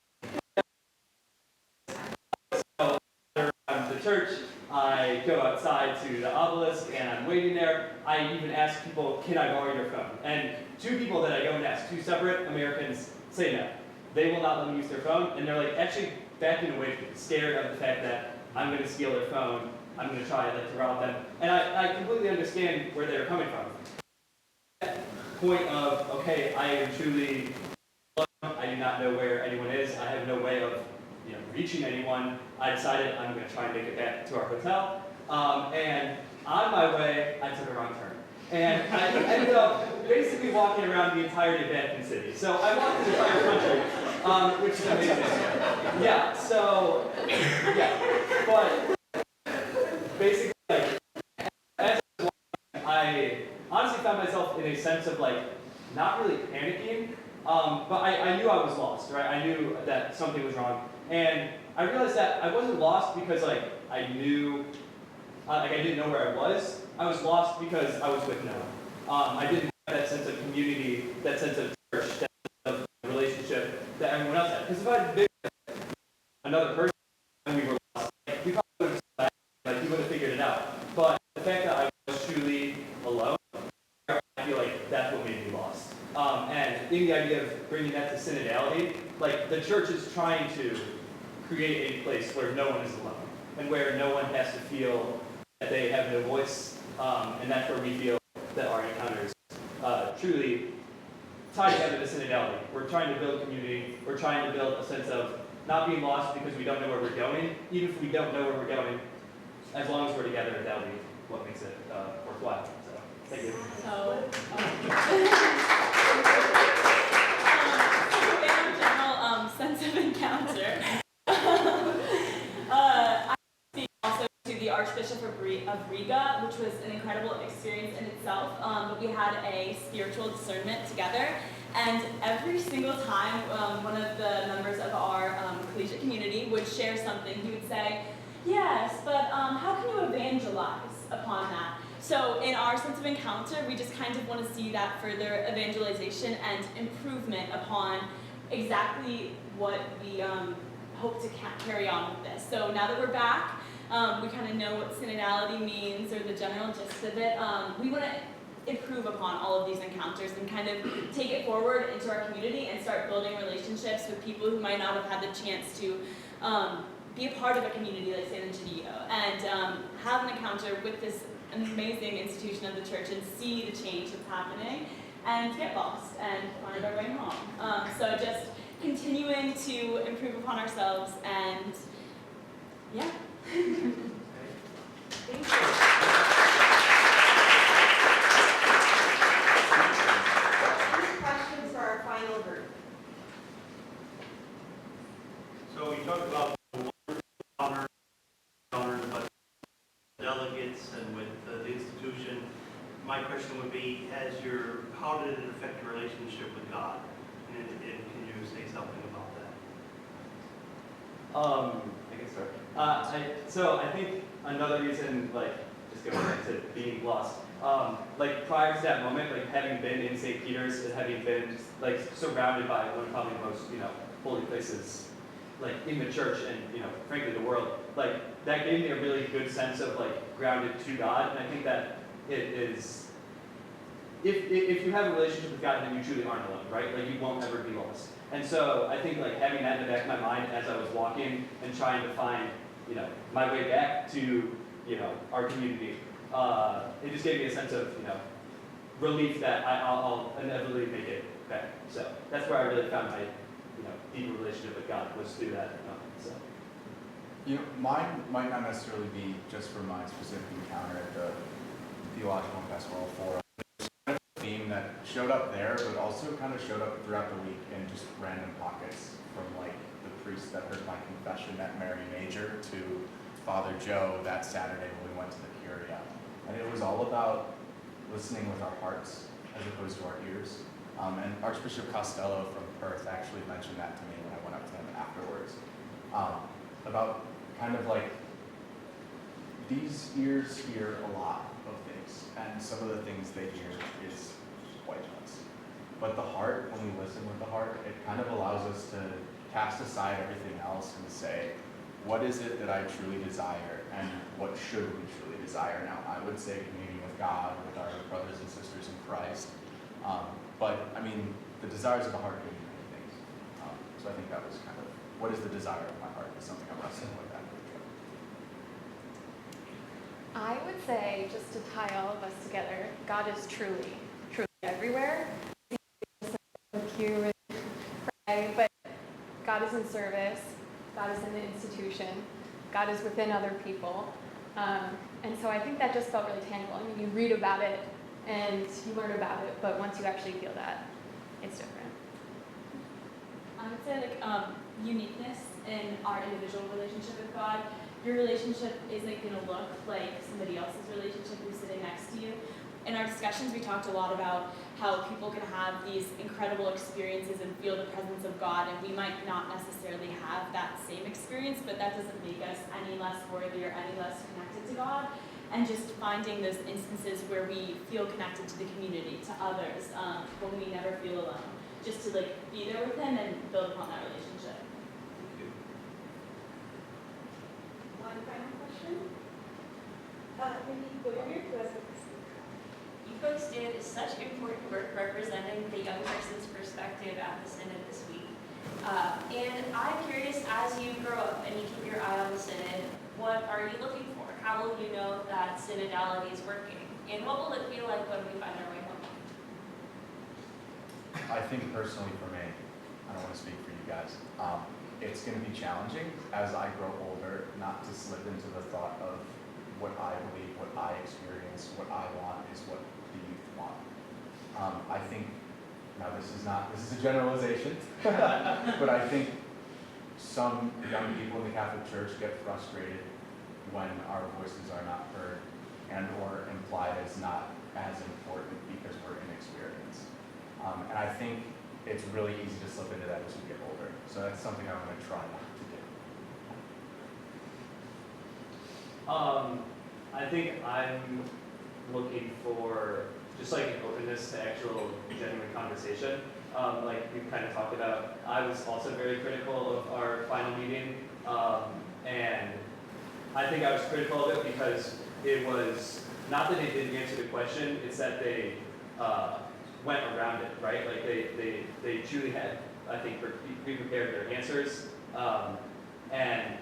So around the church, I go outside to the obelisk, and I'm waiting there. I even ask people, can I borrow your phone? And two people that I go and ask, two separate Americans, say no. They will not let me use their phone, and they're like actually backing away from me, scared of the fact that I'm going to steal their phone, I'm going to try to rob them. And I completely understand where they're coming from. Point of, okay, I am truly alone. I do not know where anyone is. I have no way of reaching anyone. I decided I'm going to try and make it back to our hotel. And on my way, I took a wrong turn. And I ended up basically walking around the entirety of Vatican City. So I walked the entire country, which is amazing. Yeah, so, yeah. But basically, as I honestly found myself in a sense of not really panicking, but I knew I was lost, right? I knew that something was wrong. And I realized that I wasn't lost because like I knew, like I didn't know where I was. I was lost because I was with no one. I didn't have that sense of community, that sense of church, that sense of relationship that everyone else had. Because if I had been another person and we were lost, like, we probably would have just left, like we would have figured it out. But the fact that I was truly alone, I feel like that's what made me lost. And in the idea of bringing that to synodality, like the church is trying to create a place where no one is alone and where no one has to feel that they have no voice. And that's where we feel that our encounters truly tie together to synodality. We're trying to build community. We're trying to build a sense of not being lost because we don't know where we're going. Even if we don't know where we're going, as long as we're together, that'll be what makes it worthwhile. So, thank you. So, in general sense of encounter, I speak also to the Archbishop of Riga, which was an incredible experience in itself. But we had a spiritual discernment together, and every single time one of the members of our collegiate community would share something, he would say, "Yes, but how can you evangelize upon that?" So in our sense of encounter, we just kind of want to see that further evangelization and improvement upon exactly what we hope to carry on with this. So now that we're back, we kind of know what synodality means, or the general gist of it. We want to improve upon all of these encounters and kind of take it forward into our community and start building relationships with people who might not have had the chance to be a part of a community like San Antonio, and have an encounter with this amazing institution of the church and see the change that's happening and get lost and find our way home. So just continuing to improve upon ourselves, and yeah. Thank you. Any questions for our final group? So we talked about but delegates and with the institution. My question would be, how did it affect your relationship with God? And can you say something about that? I can start. So I think another reason, like, just going back to being lost, like prior to that moment, like having been in St. Peter's and having been like surrounded by one of probably the most, holy places, like in the church and, frankly the world, like that gave me a really good sense of like grounded to God. And I think that it is, if you have a relationship with God, then you truly aren't alone, right? Like you won't ever be lost. And so I think like having that in the back of my mind as I was walking and trying to find, my way back to, our community, it just gave me a sense of, relief that I'll inevitably make it back. So that's where I really found my, deeper relationship with God, was through that. So. Mine might not necessarily be just for my specific encounter at the Theological and Pastoral Forum. It's kind of a theme that showed up there, but also kind of showed up throughout the week in just random pockets, from like the priest that heard my confession at Mary Major to Father Joe that Saturday when we went to the Curia. And it was all about listening with our hearts as opposed to our ears. And Archbishop Costello from Perth actually mentioned that to me when I went up to him afterwards. About kind of like, these ears hear a lot of things, and some of the things they hear is pointless. But the heart, when we listen with the heart, it kind of allows us to cast aside everything else and say, what is it that I truly desire, and what should we truly desire? Now, I would say communion with God, with our brothers and sisters in Christ. But, I mean, the desires of the heart can be many things. So I think that was kind of, what is the desire of my heart, is something I'm wrestling with that. I would say, just to tie all of us together, God is truly, truly everywhere. You pray, but God is in service, God is in the institution, God is within other people. And so I think that just felt really tangible. I mean, you read about it and you learn about it, but once you actually feel that, it's different. I would say uniqueness in our individual relationship with God. Your relationship isn't going to look like somebody else's relationship who's sitting next to you, in our discussions, we talked a lot about how people can have these incredible experiences and feel the presence of God, and we might not necessarily have that same experience, but that doesn't make us any less worthy or any less connected to God. And just finding those instances where we feel connected to the community, to others, when we never feel alone, just to like be there with Him and build upon that relationship. One final question? Maybe go over here. You folks did such important work representing the young person's perspective at the Synod this week. And I'm curious, as you grow up and you keep your eye on the Synod, what are you looking for? How will you know that synodality is working? And what will it feel like when we find our way home? I think personally for me, I don't want to speak for you guys, it's going to be challenging as I grow older not to slip into the thought of what I believe, what I experience, what I want is what the youth want. I think, now this is a generalization, but I think some young people in the Catholic Church get frustrated when our voices are not heard and or implied as not as important because we're inexperienced. And I think it's really easy to slip into that as we get older. So that's something I'm going to try not to do. I think I'm looking for just like an openness to actual genuine conversation. Like we've kind of talked about, I was also very critical of our final meeting, and I think I was critical of it because it was not that they didn't answer the question, it's that they went around it, right? Like they truly had, I think, pre-prepared their answers, and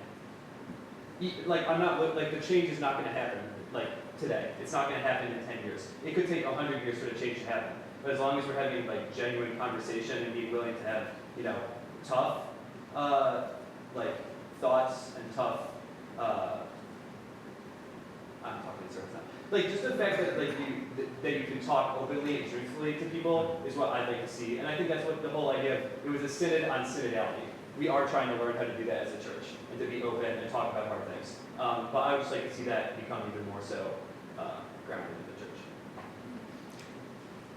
like I'm not like the change is not going to happen like today. It's not going to happen in 10 years. It could take 100 years for the change to happen. But as long as we're having like genuine conversation and being willing to have, you know, tough like thoughts and tough I'm talking in circles now. Like just the fact that like that you can talk openly and truthfully to people is what I'd like to see. And I think that's what the whole idea of it was a synod on synodality. We are trying to learn how to do that as a church and to be open and talk about hard things. But I would just like to see that become even more so grounded in the church.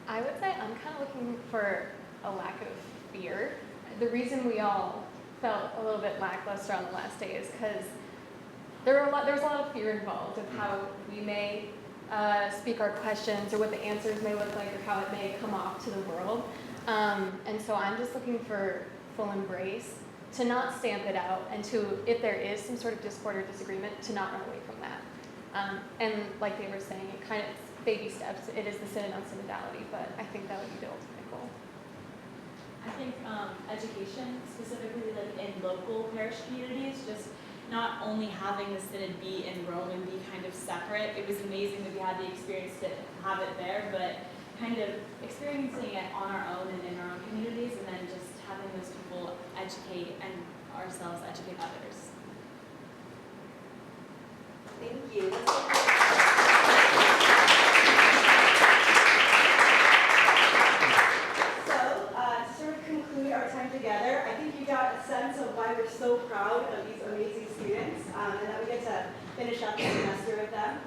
I would say I'm kind of looking for a lack of fear. The reason we all felt a little bit lackluster on the last day is because there was a lot of fear involved of how we may speak our questions or what the answers may look like or how it may come off to the world. And so I'm just looking for full embrace, to not stamp it out, and to, if there is some sort of discord or disagreement, to not run away from that. And like they were saying, it kind of it's baby steps. It is the synod on synodality, but I think that would be the ultimate goal. I think education, specifically like in local parish communities, just not only having the synod be in Rome and be kind of separate. It was amazing that we had the experience to have it there, but kind of experiencing it on our own and in our own communities, and then just having those people educate and ourselves educate others. Thank you. So, to sort of conclude our time together, I think you got a sense of why we're so proud of these amazing students and that we get to finish up the semester with them.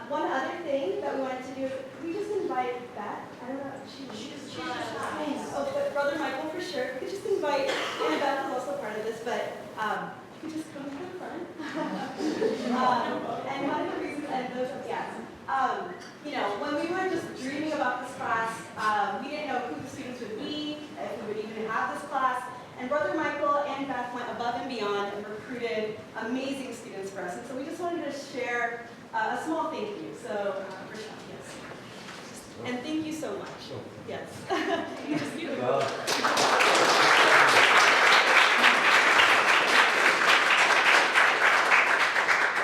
One other thing that we wanted to do is, could we just invite Beth? I don't know, she's just oh, but Brother Michael for sure. We could just invite, and Beth is also part of this, but you could just come to the front. And one of the reasons, and those, yes, you know, when we were just dreaming about this class, we didn't know who the students would be, if we would even have this class. And Brother Michael and Beth went above and beyond and recruited amazing students for us. And so we just wanted to share a small thank you. So, Rashad, yes. And thank you so much. Yes. All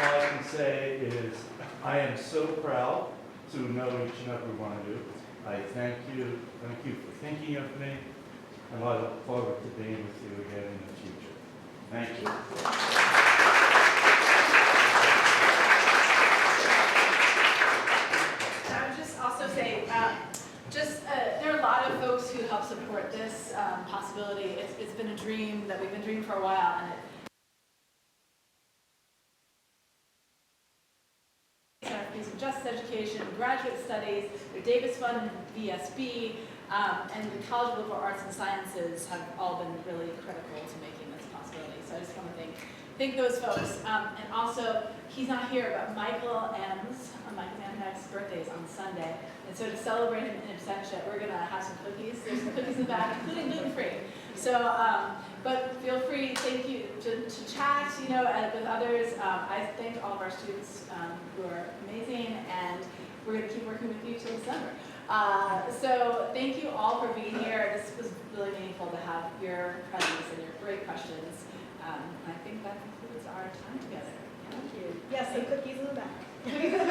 I can say is I am so proud to know each and every one of you. I thank you for thinking of me, and I look forward to being with you again in the future. Thank you. I would just also say, there are a lot of folks who help support this possibility. It's been a dream that we've been dreaming for a while, and it inclusive justice education, graduate studies, their Davis Fund and VSB, and the College of Liberal Arts and Sciences have all been really critical to making this a possibility. So I just want to thank those folks. And also, he's not here, but Michael M's birthday is on Sunday. And so to celebrate him in absentia, we're going to have some cookies. There's some cookies in the back, including gluten-free. So, but feel free, thank you, to chat, with others. I thank all of our students who are amazing, and we're going to keep working with you till December. So thank you all for being here. This was really meaningful to have your presence and your great questions. I think that concludes our time together. Thank you. Yes, some cookies in the back.